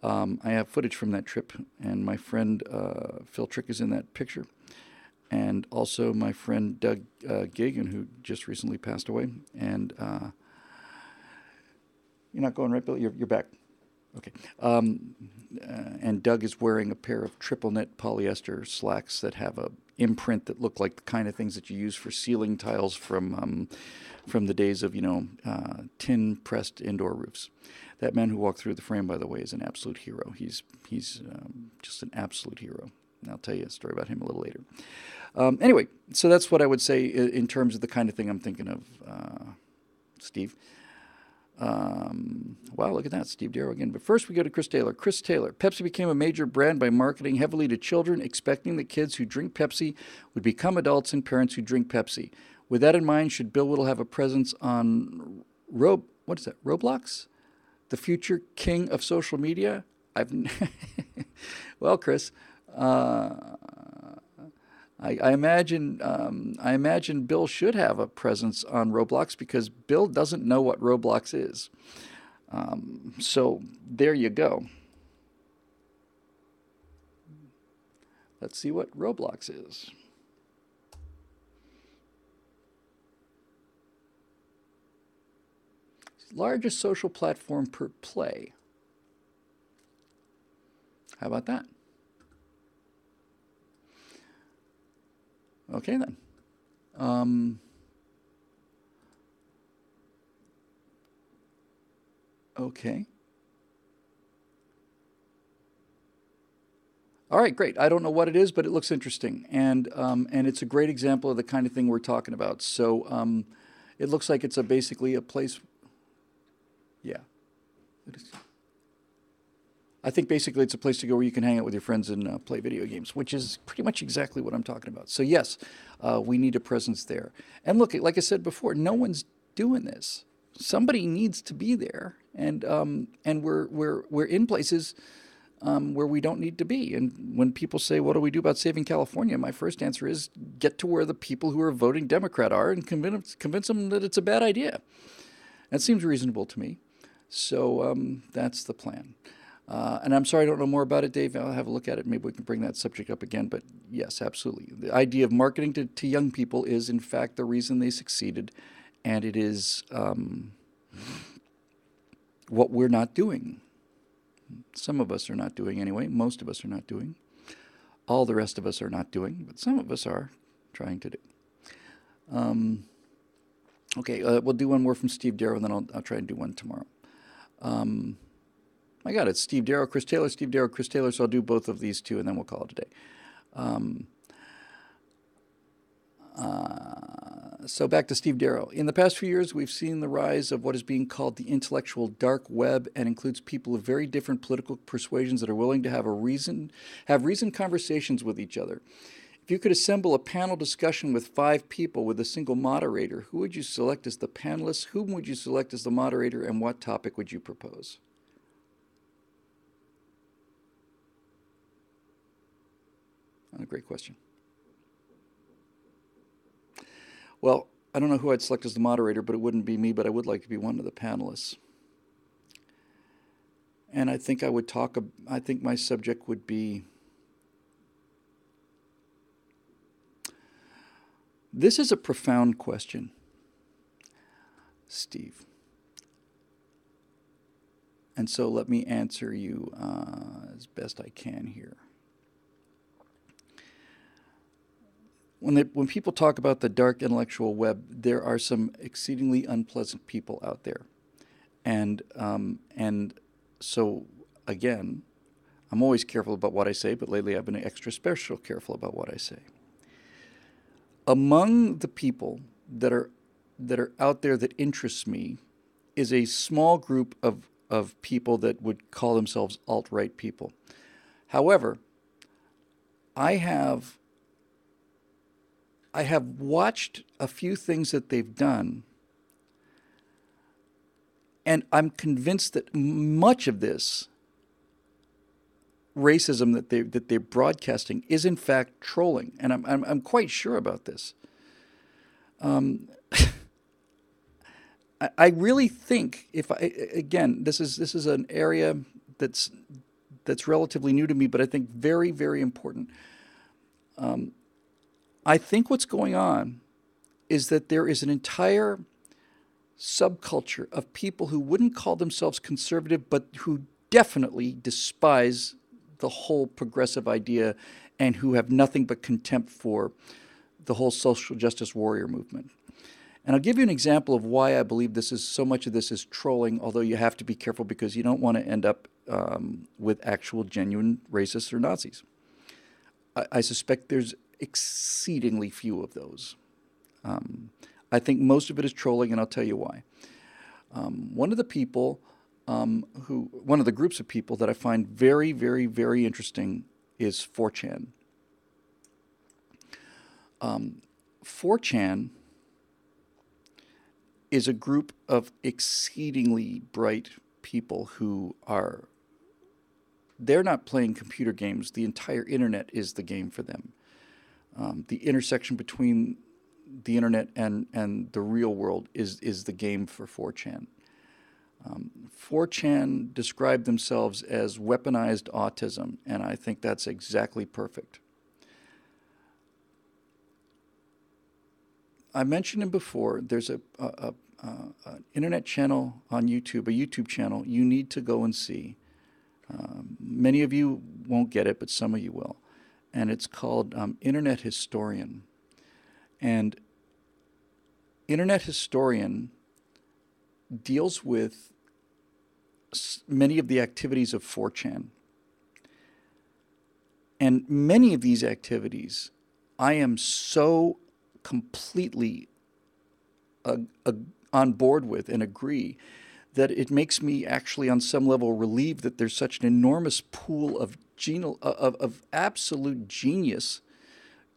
I have footage from that trip, and my friend Phil Trick is in that picture, and also my friend Doug Gagan, who just recently passed away. And you're not going right, Bill? You're back. Okay. And Doug is wearing a pair of triple knit polyester slacks that have a imprint that look like the kind of things that you use for ceiling tiles from the days of tin pressed indoor roofs. That man who walked through the frame, by the way, is an absolute hero. He's just an absolute hero. And I'll tell you a story about him a little later. Anyway, so that's what I would say in terms of the kind of thing I'm thinking of, Steve. Wow, look at that, Steve Darrow again. But first we go to Chris Taylor. Chris Taylor, Pepsi became a major brand by marketing heavily to children, expecting that kids who drink Pepsi would become adults and parents who drink Pepsi. With that in mind, should Bill Whittle have a presence on Roblox? The future king of social media? Well, Chris, I imagine Bill should have a presence on Roblox because Bill doesn't know what Roblox is. So there you go. Let's see what Roblox is. Largest social platform per play. How about that? Okay, then. Okay. All right, great. I don't know what it is, but it looks interesting, and it's a great example of the kind of thing we're talking about. So it looks like it's basically a place. Yeah. It is. I think basically it's a place to go where you can hang out with your friends and play video games, which is pretty much exactly what I'm talking about. So yes, we need a presence there. And look, like I said before, no one's doing this. Somebody needs to be there, and we're in places where we don't need to be. And when people say, "What do we do about saving California?" my first answer is get to where the people who are voting Democrat are and convince them that it's a bad idea. That seems reasonable to me. So that's the plan. And I'm sorry I don't know more about it, Dave. I'll have a look at it. Maybe we can bring that subject up again. But yes, absolutely. The idea of marketing to young people is, in fact, the reason they succeeded. And it is what we're not doing. Some of us are not doing anyway. Most of us are not doing. All the rest of us are not doing. But some of us are trying to do. Okay, we'll do one more from Steve Darrow, and then I'll try and do one tomorrow. I got it. Steve Darrow, Chris Taylor, Steve Darrow, Chris Taylor. So I'll do both of these two, and then we'll call it a day. So back to Steve Darrow. In the past few years, we've seen the rise of what is being called the intellectual dark web, and includes people of very different political persuasions that are willing to have reasoned conversations with each other. If you could assemble a panel discussion with 5 people with a single moderator, who would you select as the panelists? Whom would you select as the moderator, and what topic would you propose? A great question. Well, I don't know who I'd select as the moderator, but it wouldn't be me, but I would like to be one of the panelists. And I think I think my subject would be, this is a profound question, Steve. And so let me answer you as best I can here. When people talk about the dark intellectual web, there are some exceedingly unpleasant people out there. And so, again, I'm always careful about what I say, but lately I've been extra special careful about what I say. Among the people that are out there that interests me is a small group of people that would call themselves alt-right people. However, I have I have watched a few things that they've done, and I'm convinced that much of this racism that they're broadcasting is in fact trolling, and I'm quite sure about this. Um, I really think if I again this is an area that's that's relatively new to me, but I think very important. Um, I think what's going on is that there is an entire subculture of people who wouldn't call themselves conservative, but who definitely despise the whole progressive idea and who have nothing but contempt for the whole social justice warrior movement. And I'll give you an example of why I believe this is so much of this is trolling, although you have to be careful because you don't want to end up with actual genuine racists or Nazis. I suspect there's exceedingly few of those. Um, I think most of it is trolling, and I'll tell you why. One of the people one of the groups of people that I find very interesting is 4chan. 4chan is a group of exceedingly bright people who are, they're not playing computer games. The entire internet is the game for them. The intersection between the internet and the real world is the game for 4chan. 4chan describe themselves as weaponized autism, and I think that's exactly perfect. I mentioned him before. There's an internet channel on YouTube, a YouTube channel you need to go and see. Many of you won't get it, but some of you will. And it's called Internet Historian. And Internet Historian deals with many of the activities of 4chan. And many of these activities I am so completely on board with and agree that it makes me actually on some level relieved that there's such an enormous pool of of absolute genius.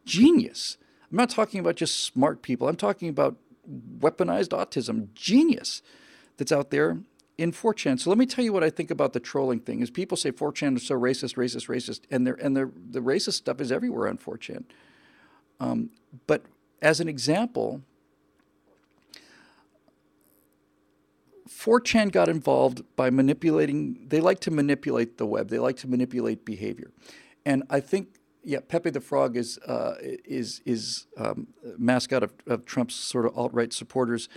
I'm not talking about just smart people. I'm talking about weaponized autism genius that's out there in 4chan. So let me tell you what I think about the trolling thing. Is people say 4chan is so racist, and the racist stuff is everywhere on 4chan. But as an example, 4chan got involved by manipulating. They like to manipulate the web. They like to manipulate behavior, and I think yeah, Pepe the Frog is mascot of Trump's sort of alt-right supporters,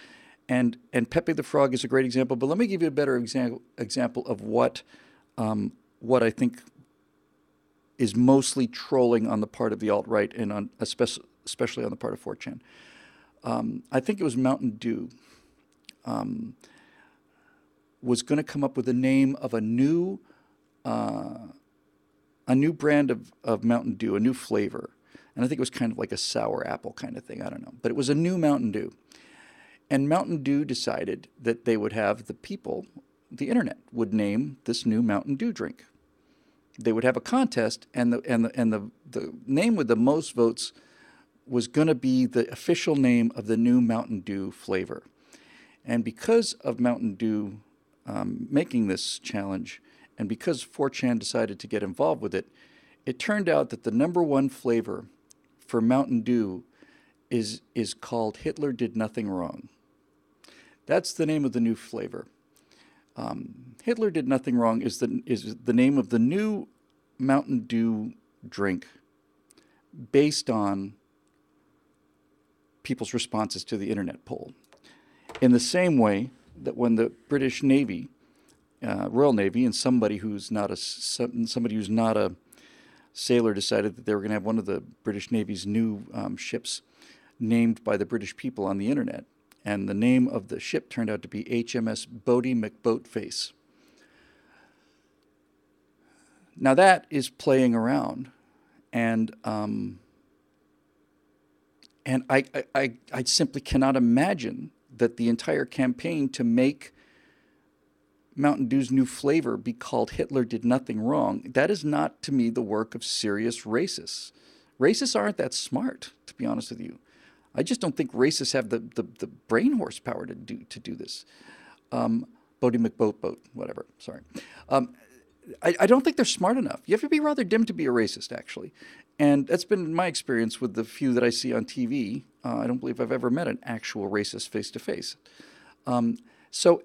and Pepe the Frog is a great example. But let me give you a better example of what I think is mostly trolling on the part of the alt-right and on especially on the part of 4chan. I think it was Mountain Dew was going to come up with the name of a new brand of Mountain Dew, a new flavor. And I think it was kind of like a sour apple kind of thing. I don't know. But it was a new Mountain Dew. And Mountain Dew decided that they would have the people, the internet, would name this new Mountain Dew drink. They would have a contest, and the name with the most votes was going to be the official name of the new Mountain Dew flavor. And because of Mountain Dew making this challenge, and because 4chan decided to get involved with it, it turned out that the number one flavor for Mountain Dew is called Hitler Did Nothing Wrong. That's the name of the new flavor. Hitler Did Nothing Wrong is the name of the new Mountain Dew drink based on people's responses to the internet poll. In the same way that when the British Navy, Royal Navy, and somebody who's not a sailor decided that they were going to have one of the British Navy's new ships named by the British people on the internet, and the name of the ship turned out to be HMS Boaty McBoatface. Now that is playing around, and I simply cannot imagine that the entire campaign to make Mountain Dew's new flavor be called Hitler Did Nothing Wrong, that is not, to me, the work of serious racists. Racists aren't that smart, to be honest with you. I just don't think racists have the brain horsepower to do this. Um, Bodie McBoat, whatever. Sorry. Um, I don't think they're smart enough. You have to be rather dim to be a racist, actually. And that's been my experience with the few that I see on TV. I don't believe I've ever met an actual racist face to face. Um, so,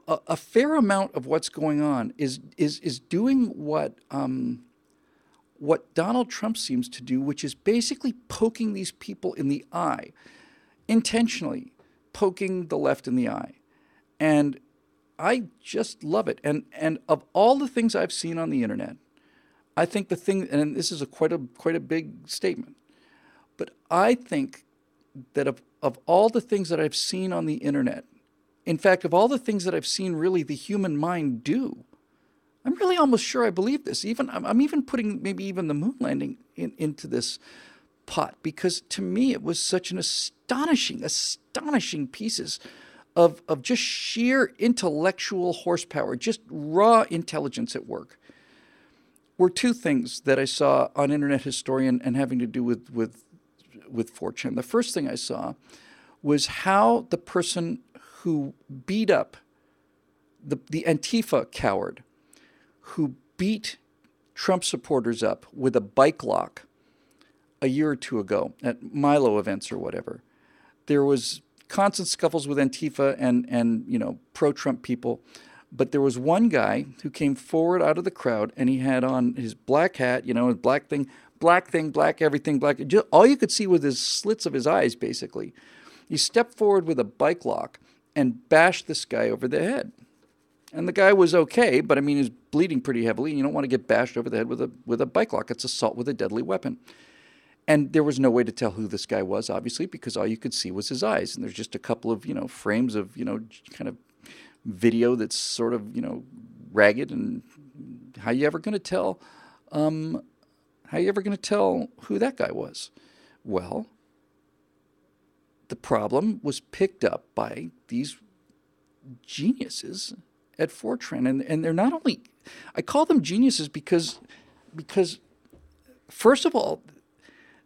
a fair amount of what's going on is doing what Donald Trump seems to do, which is basically poking these people in the eye, intentionally poking the left in the eye. And I just love it. And of all the things I've seen on the internet, I think the thing, and this is quite a big statement, but I think that of all the things that I've seen on the internet, in fact, of all the things that I've seen really the human mind do, I'm really almost sure I believe this. Even I'm even putting maybe even the moon landing into this pot, because to me it was such an astonishing pieces of just sheer intellectual horsepower, just raw intelligence at work. Were two things that I saw on Internet Historian and having to do with 4chan. The first thing I saw was how the person who beat up the Antifa coward who beat Trump supporters up with a bike lock a year or two ago at Milo events or whatever. There was constant scuffles with Antifa and pro-Trump people. But there was one guy who came forward out of the crowd, and he had on his black hat, his black thing, black everything, black. All you could see was his slits of his eyes, basically. He stepped forward with a bike lock and bashed this guy over the head. And the guy was okay, but I mean, he's bleeding pretty heavily. You don't want to get bashed over the head with a bike lock. It's assault with a deadly weapon. And there was no way to tell who this guy was, obviously, because all you could see was his eyes. And there's just a couple of, frames of, kind of video that's sort of, ragged. And how you ever going to tell, who that guy was? Well, the problem was picked up by these geniuses at 4chan. And they're not only, I call them geniuses because first of all,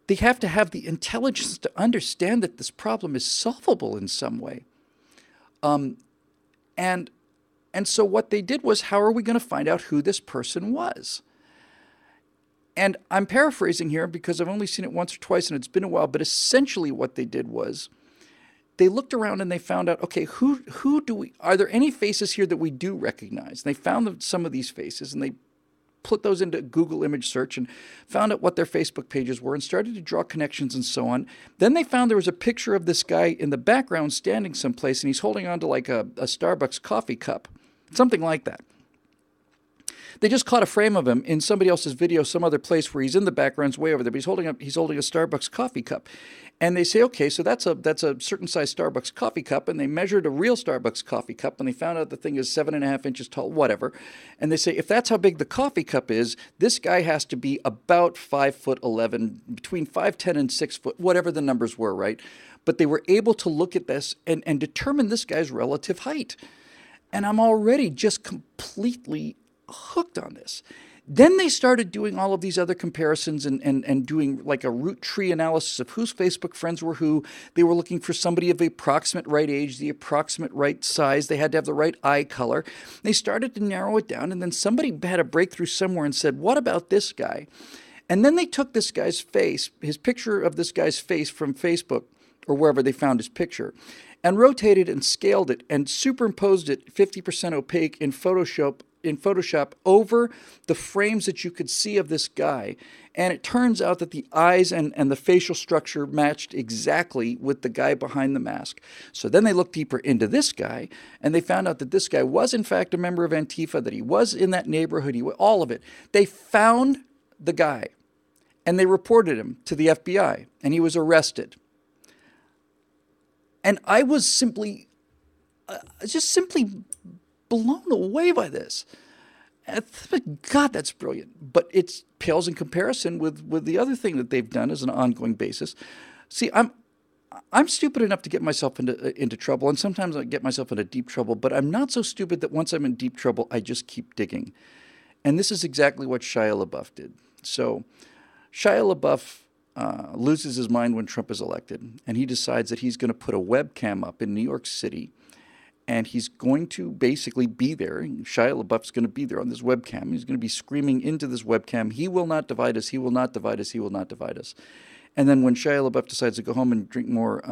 they have to have the intelligence to understand that this problem is solvable in some way. And so what they did was, how are we going to find out who this person was? And I'm paraphrasing here because I've only seen it once or twice and it's been a while, but essentially what they did was they looked around and they found out, okay, are there any faces here that we do recognize? And they found some of these faces and they put those into Google image search and found out what their Facebook pages were and started to draw connections and so on. Then they found there was a picture of this guy in the background standing someplace and he's holding on to like a Starbucks coffee cup, something like that. They just caught a frame of him in somebody else's video, some other place where he's in the background's way over there, but he's holding a Starbucks coffee cup. And they say, okay, so that's a certain size Starbucks coffee cup, and they measured a real Starbucks coffee cup, and they found out the thing is 7.5 inches tall, whatever. And they say, if that's how big the coffee cup is, this guy has to be about 5'11", between 5'10" and 6 foot, whatever the numbers were, right? But they were able to look at this and determine this guy's relative height. And I'm already just completely hooked on this. Then they started doing all of these other comparisons and doing like a root tree analysis of whose Facebook friends were who. They were looking for somebody of the approximate right age, the approximate right size. They had to have the right eye color. They started to narrow it down, and then somebody had a breakthrough somewhere and said, what about this guy? And then they took this guy's face, his picture of this guy's face from Facebook or wherever they found his picture, and rotated and scaled it and superimposed it 50% opaque in Photoshop over the frames that you could see of this guy. And it turns out that the eyes and the facial structure matched exactly with the guy behind the mask. So then they looked deeper into this guy, and they found out that this guy was in fact a member of Antifa, that he was in that neighborhood, all of it. They found the guy, and they reported him to the FBI, and he was arrested. And I was simply blown away by this. God, that's brilliant. But it pales in comparison with the other thing that they've done as an ongoing basis. See, I'm stupid enough to get myself into trouble, and sometimes I get myself into deep trouble, but I'm not so stupid that once I'm in deep trouble, I just keep digging. And this is exactly what Shia LaBeouf did. So Shia LaBeouf loses his mind when Trump is elected, and he decides that he's going to put a webcam up in New York City, and he's going to basically be there. Shia LaBeouf's going to be there on this webcam. He's going to be screaming into this webcam, "He will not divide us. He will not divide us. He will not divide us." And then when Shia LaBeouf decides to go home and drink more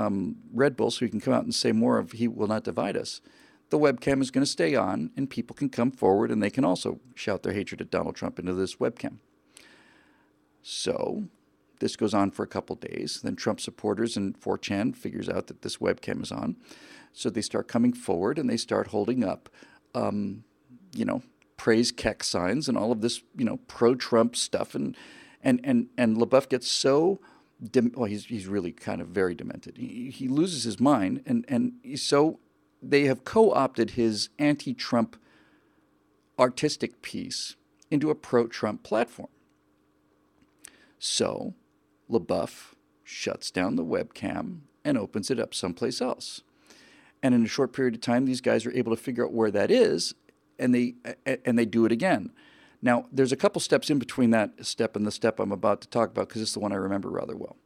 Red Bull so he can come out and say more of "He will not divide us," the webcam is going to stay on, and people can come forward and they can also shout their hatred at Donald Trump into this webcam. So this goes on for a couple days. Then Trump supporters and 4chan figures out that this webcam is on. So they start coming forward and they start holding up, praise Keck signs and all of this, pro-Trump stuff. And LaBeouf gets so, he's really kind of very demented. He loses his mind. And so they have co-opted his anti-Trump artistic piece into a pro-Trump platform. So LaBeouf shuts down the webcam and opens it up someplace else. And in a short period of time, these guys are able to figure out where that is, and they do it again. Now, there's a couple steps in between that step and the step I'm about to talk about, because it's the one I remember rather well.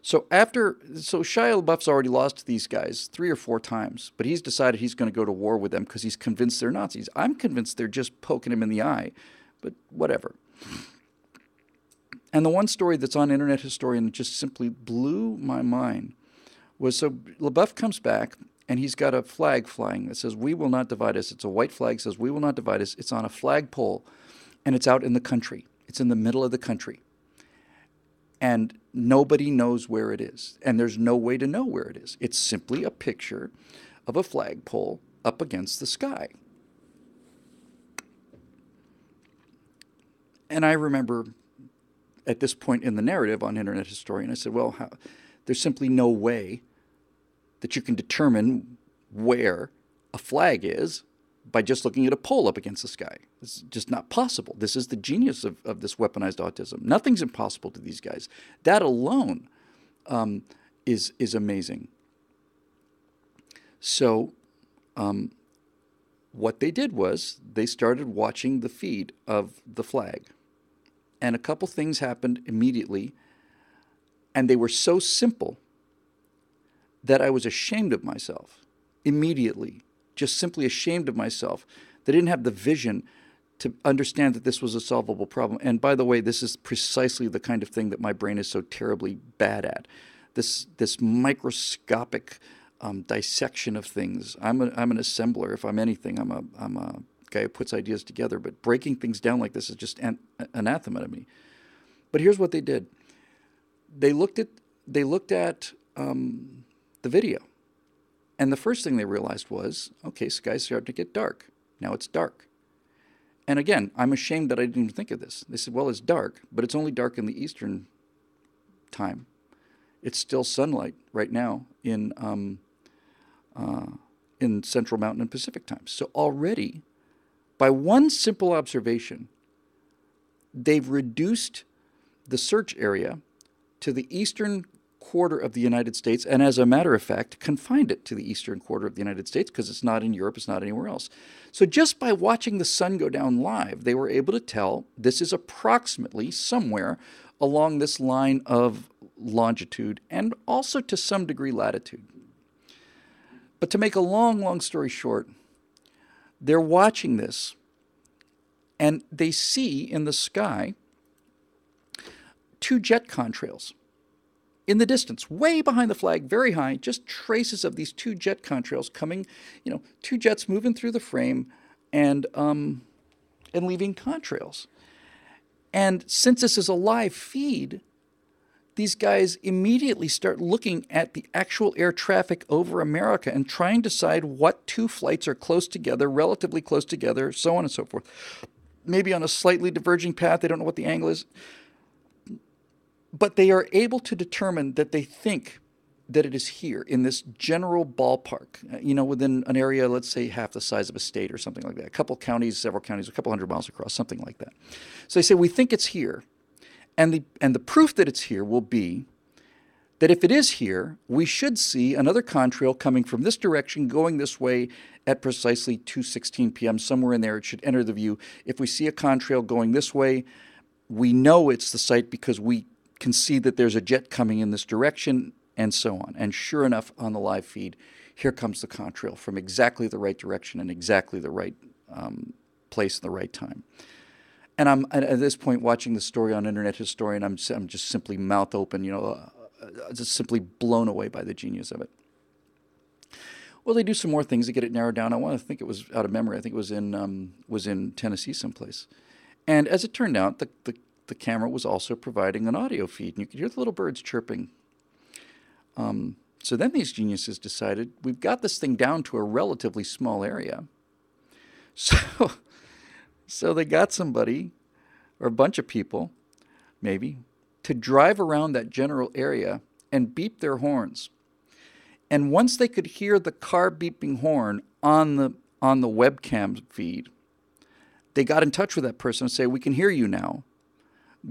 So Shia LaBeouf's already lost to these guys 3 or 4 times, but he's decided he's going to go to war with them because he's convinced they're Nazis. I'm convinced they're just poking him in the eye, but whatever. And the one story that's on Internet Historian that just simply blew my mind was, so LaBeouf comes back, and he's got a flag flying that says, "We will not divide us." It's a white flag, says, "We will not divide us." It's on a flagpole, and it's out in the country. It's in the middle of the country. And nobody knows where it is. And there's no way to know where it is. It's simply a picture of a flagpole up against the sky. And I remember at this point in the narrative on Internet Historian, I said, well, there's simply no way that you can determine where a flag is by just looking at a pole up against the sky. It's just not possible. This is the genius of this weaponized autism. Nothing's impossible to these guys. That alone is amazing. So what they did was they started watching the feed of the flag. And a couple things happened immediately, and they were so simple that I was ashamed of myself immediately, just simply ashamed of myself. They didn't have the vision to understand that this was a solvable problem. And by the way, this is precisely the kind of thing that my brain is so terribly bad at. This microscopic dissection of things. I'm an assembler. If I'm anything, I'm a guy who puts ideas together. But breaking things down like this is just anathema to me. But here's what they did. They looked at the video. And the first thing they realized was, okay, sky's starting to get dark. Now it's dark. And again, I'm ashamed that I didn't even think of this. They said, well, it's dark, but it's only dark in the Eastern time. It's still sunlight right now in Central Mountain and Pacific times. So already, by one simple observation, they've reduced the search area to the eastern quarter of the United States, and as a matter of fact, confined it to the eastern quarter of the United States because it's not in Europe, it's not anywhere else. So just by watching the sun go down live, they were able to tell this is approximately somewhere along this line of longitude and also to some degree latitude. But to make a long story short, they're watching this and they see in the sky 2 jet contrails. In the distance, way behind the flag, very high, just traces of these 2 jet contrails coming, 2 jets moving through the frame and leaving contrails. And since this is a live feed, these guys immediately start looking at the actual air traffic over America and trying to decide what 2 flights are close together, relatively close together, so on and so forth. Maybe on a slightly diverging path, they don't know what the angle is. But they are able to determine that they think that it is here in this general ballpark, within an area, let's say half the size of a state or something like that. A couple counties, several counties, a couple hundred miles across, something like that. So they say, we think it's here. And the proof that it's here will be that if it is here, we should see another contrail coming from this direction, going this way at precisely 2:16 p.m. Somewhere in there, it should enter the view. If we see a contrail going this way, we know it's the site because we can see that there's a jet coming in this direction, and so on. And sure enough, on the live feed, here comes the contrail from exactly the right direction and exactly the right place and the right time. And I'm at this point watching the story on Internet Historian. I'm just simply mouth open, just simply blown away by the genius of it. Well, they do some more things to get it narrowed down. I want to think it was out of memory. I think it was in Tennessee someplace. And as it turned out, the camera was also providing an audio feed, and you could hear the little birds chirping. So then these geniuses decided, we've got this thing down to a relatively small area. So they got somebody, or a bunch of people, maybe, to drive around that general area and beep their horns. And once they could hear the car beeping horn on the webcam feed, they got in touch with that person and say, "We can hear you now.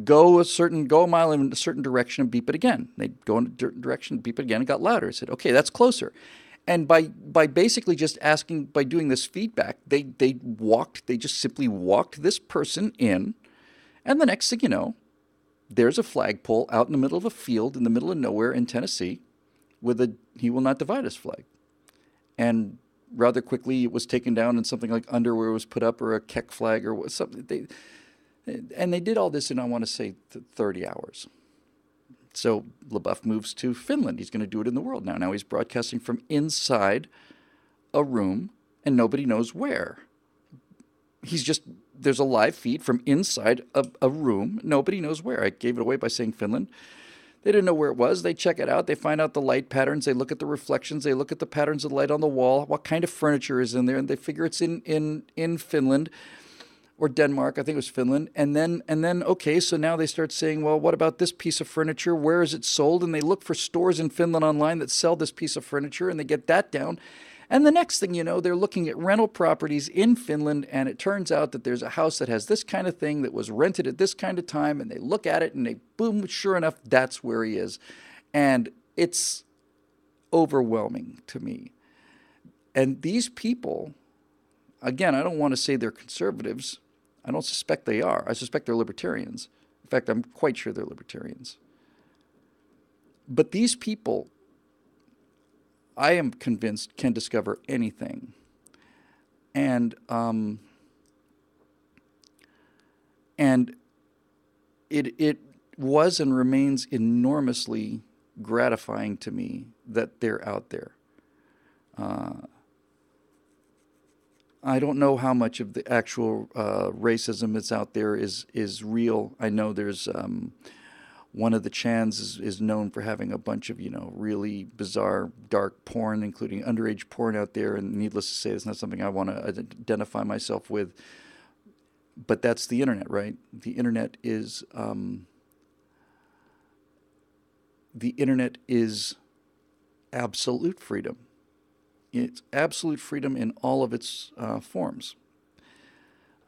Go a mile in a certain direction and beep it again." They'd go in a direction, beep it again, and got louder. I said, "Okay, that's closer." And by basically just asking, by doing this feedback, they just simply walked this person in, and the next thing you know, there's a flagpole out in the middle of a field in the middle of nowhere in Tennessee with a "He Will Not Divide Us" flag. And rather quickly it was taken down and something like underwear was put up, or a Keck flag or something. And they did all this in, I want to say, 30 hours. So LaBeouf moves to Finland. He's going to do it in the world now. Now he's broadcasting from inside a room, and nobody knows where. There's a live feed from inside a room. Nobody knows where. I gave it away by saying Finland. They didn't know where it was. They check it out. They find out the light patterns. They look at the reflections. They look at the patterns of the light on the wall. What kind of furniture is in there? And they figure it's in Finland. Or Denmark, I think it was Finland. And then, okay, so now they start saying, well, what about this piece of furniture? Where is it sold? And they look for stores in Finland online that sell this piece of furniture, and they get that down. And the next thing you know, they're looking at rental properties in Finland, and it turns out that there's a house that has this kind of thing that was rented at this kind of time, and they look at it, and they, boom, sure enough, that's where he is. And it's overwhelming to me. And these people, again, I don't want to say they're conservatives. I don't suspect they are. I suspect they're libertarians. In fact, I'm quite sure they're libertarians. But these people, I am convinced, can discover anything. And it was and remains enormously gratifying to me that they're out there. I don't know how much of the actual racism that's out there is real. I know there's one of the Chans is known for having a bunch of really bizarre dark porn, including underage porn out there. And needless to say, it's not something I want to identify myself with. But that's the internet, right? The internet is absolute freedom. It's absolute freedom in all of its forms.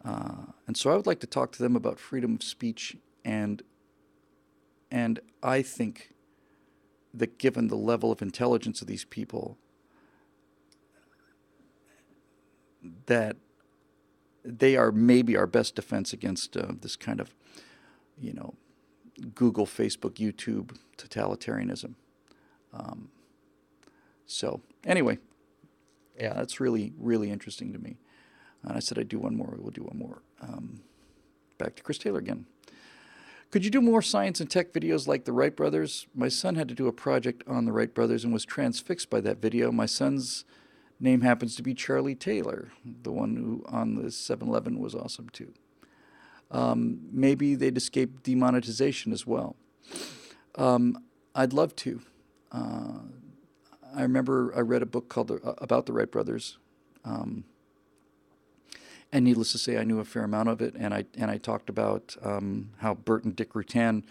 And so I would like to talk to them about freedom of speech, and I think that given the level of intelligence of these people, that they are maybe our best defense against this kind of, Google, Facebook, YouTube totalitarianism. So anyway. Yeah, that's really, really interesting to me. And I said I'd do one more. We'll do one more. Back to Chris Taylor again. Could you do more science and tech videos like the Wright brothers? My son had to do a project on the Wright brothers and was transfixed by that video. My son's name happens to be Charlie Taylor, the one who on the 7-Eleven was awesome too. Maybe they'd escape demonetization as well. I'd love to. I remember I read a book called about the Wright brothers, and needless to say, I knew a fair amount of it. And I talked about how Bert and Dick Rutan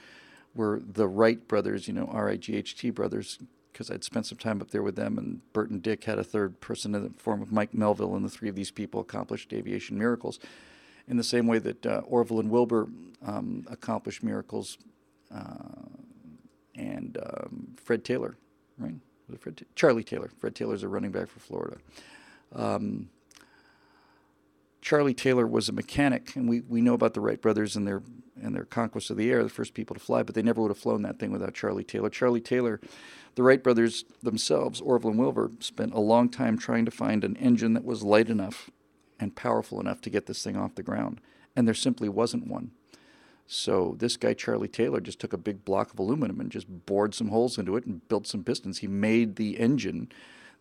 were the Wright brothers, R-I-G-H-T brothers, because I'd spent some time up there with them. And Bert and Dick had a third person in the form of Mike Melville, and the three of these people accomplished aviation miracles, in the same way that Orville and Wilbur accomplished miracles, and Fred Taylor, right? Charlie Taylor. Fred Taylor's a running back for Florida. Charlie Taylor was a mechanic, and we know about the Wright brothers and and their conquest of the air, the first people to fly, but they never would have flown that thing without Charlie Taylor. Charlie Taylor, the Wright brothers themselves, Orville and Wilbur, spent a long time trying to find an engine that was light enough and powerful enough to get this thing off the ground, and there simply wasn't one. So this guy, Charlie Taylor, just took a big block of aluminum and just bored some holes into it and built some pistons. He made the engine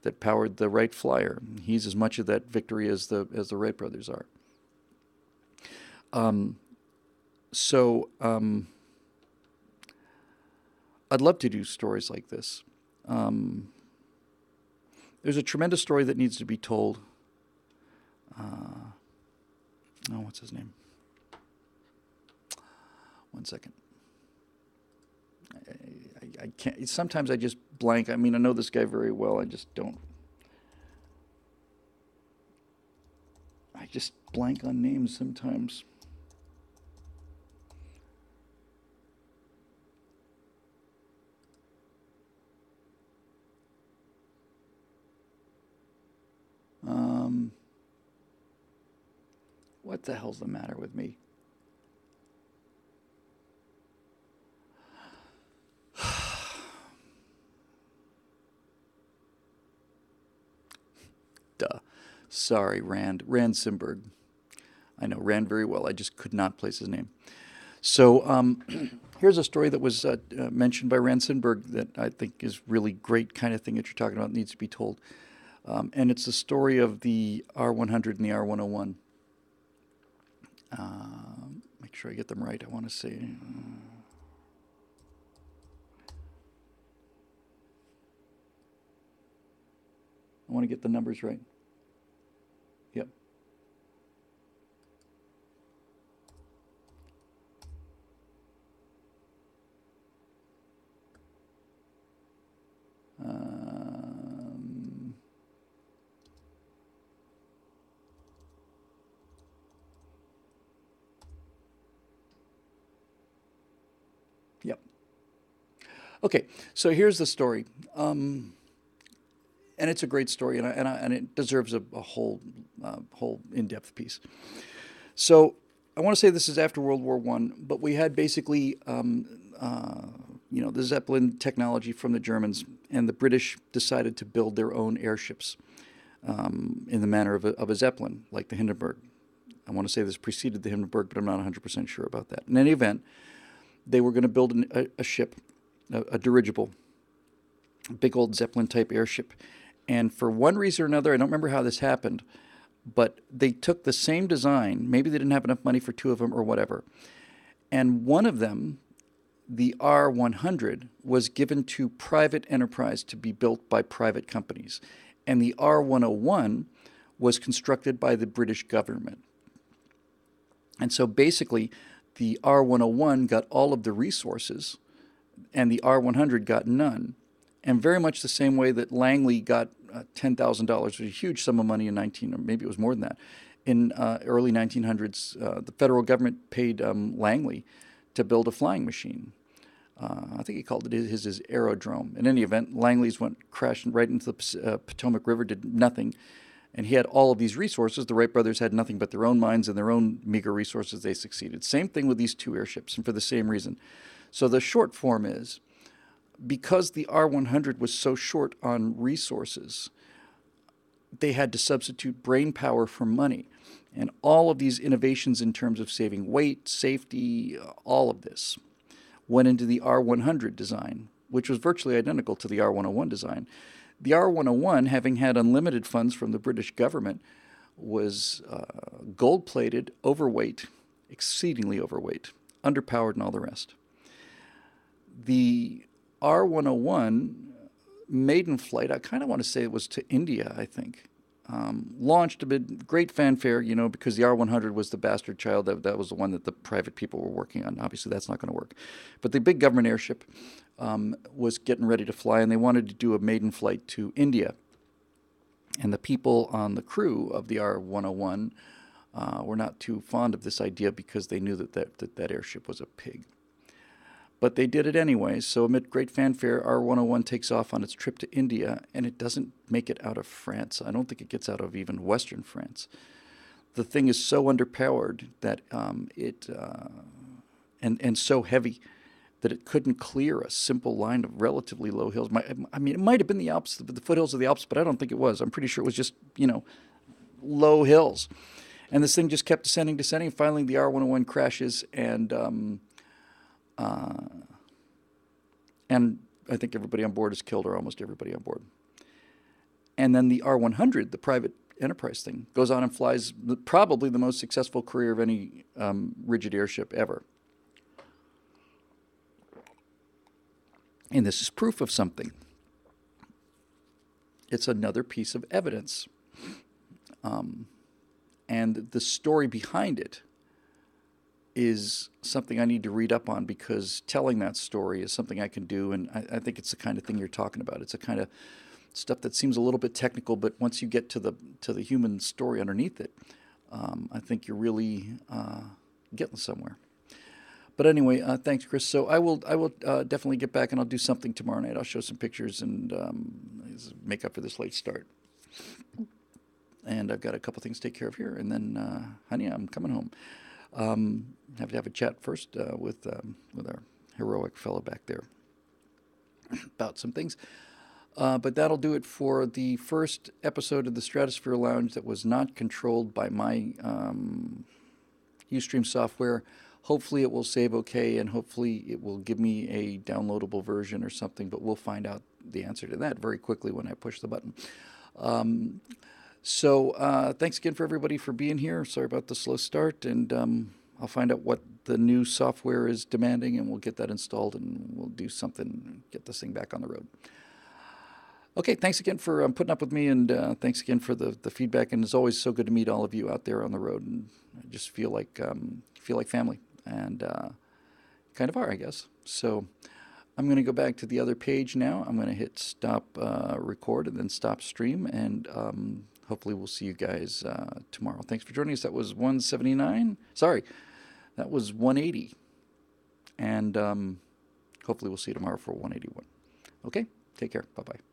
that powered the Wright Flyer. He's as much of that victory as the Wright brothers are. So I'd love to do stories like this. There's a tremendous story that needs to be told. What's his name? One second. I can't. Sometimes I just blank. I mean, I know this guy very well. I just don't. I just blank on names sometimes. What the hell's the matter with me? Duh. Sorry, Rand. Rand Simberg. I know Rand very well. I just could not place his name. So here's a story that was mentioned by Rand Simberg that I think is really great kind of thing that you're talking about, needs to be told. And it's the story of the R100 and the R101. Make sure I get them right. I want to say... I want to get the numbers right. Yep. Yep. Okay, so here's the story. And it's a great story, and it deserves a whole in-depth piece. So I want to say this is after World War I, but we had basically, the Zeppelin technology from the Germans, and the British decided to build their own airships in the manner of a Zeppelin, like the Hindenburg. I want to say this preceded the Hindenburg, but I'm not 100% sure about that. In any event, they were going to build a ship, a dirigible, a big old Zeppelin-type airship. And for one reason or another, I don't remember how this happened, but they took the same design. Maybe they didn't have enough money for two of them or whatever. And one of them, the R100, was given to private enterprise to be built by private companies. And the R101 was constructed by the British government. And so basically, the R101 got all of the resources, and the R100 got none. And very much the same way that Langley got $10,000, which was a huge sum of money in or maybe it was more than that. In early 1900s, the federal government paid Langley to build a flying machine. I think he called it his aerodrome. In any event, Langley's went crashing right into the Potomac River, did nothing. And he had all of these resources. The Wright brothers had nothing but their own minds and their own meager resources. They succeeded. Same thing with these two airships, and for the same reason. So the short form is, because the R100 was so short on resources, they had to substitute brain power for money. And all of these innovations in terms of saving weight, safety, all of this went into the R100 design, which was virtually identical to the R101 design. The R101, having had unlimited funds from the British government, was gold-plated, overweight, exceedingly overweight, underpowered, and all the rest. The R101 maiden flight, I kind of want to say it was to India, I think. Launched a bit, great fanfare, because the R100 was the bastard child. That was the one that the private people were working on. Obviously, that's not going to work. But the big government airship was getting ready to fly, and they wanted to do a maiden flight to India. And the people on the crew of the R101 were not too fond of this idea because they knew that airship was a pig. But they did it anyway, so amid great fanfare, R101 takes off on its trip to India, and it doesn't make it out of France. I don't think it gets out of even Western France. The thing is so underpowered that and so heavy that it couldn't clear a simple line of relatively low hills. I mean, it might have been the Alps, the foothills of the Alps, but I don't think it was. I'm pretty sure it was just, low hills. And this thing just kept descending, descending. Finally, the R101 crashes, and I think everybody on board is killed, or almost everybody on board. And then the R100, the private enterprise thing, goes on and flies probably the most successful career of any rigid airship ever. And this is proof of something. It's another piece of evidence. And the story behind it is something I need to read up on, because telling that story is something I can do, and I think it's the kind of thing you're talking about. It's a kind of stuff that seems a little bit technical, but once you get to the human story underneath it, I think you're really getting somewhere. But anyway, thanks, Chris. So I will definitely get back, and I'll do something tomorrow night. I'll show some pictures and make up for this late start. And I've got a couple things to take care of here, and then, honey, I'm coming home. Have to have a chat first with our heroic fellow back there about some things. But that'll do it for the first episode of the Stratosphere Lounge that was not controlled by my Ustream software. Hopefully it will save okay, and hopefully it will give me a downloadable version or something, but we'll find out the answer to that very quickly when I push the button. So thanks again for everybody for being here. Sorry about the slow start, and I'll find out what the new software is demanding, and we'll get that installed, and we'll do something, get this thing back on the road. Okay, thanks again for putting up with me, and thanks again for the feedback. And it's always so good to meet all of you out there on the road, and I just feel like family, and kind of are, I guess. So I'm going to go back to the other page now. I'm going to hit stop record and then stop stream, and hopefully we'll see you guys tomorrow. Thanks for joining us. That was 179. Sorry, that was 180. And hopefully we'll see you tomorrow for 181. Okay, take care. Bye-bye.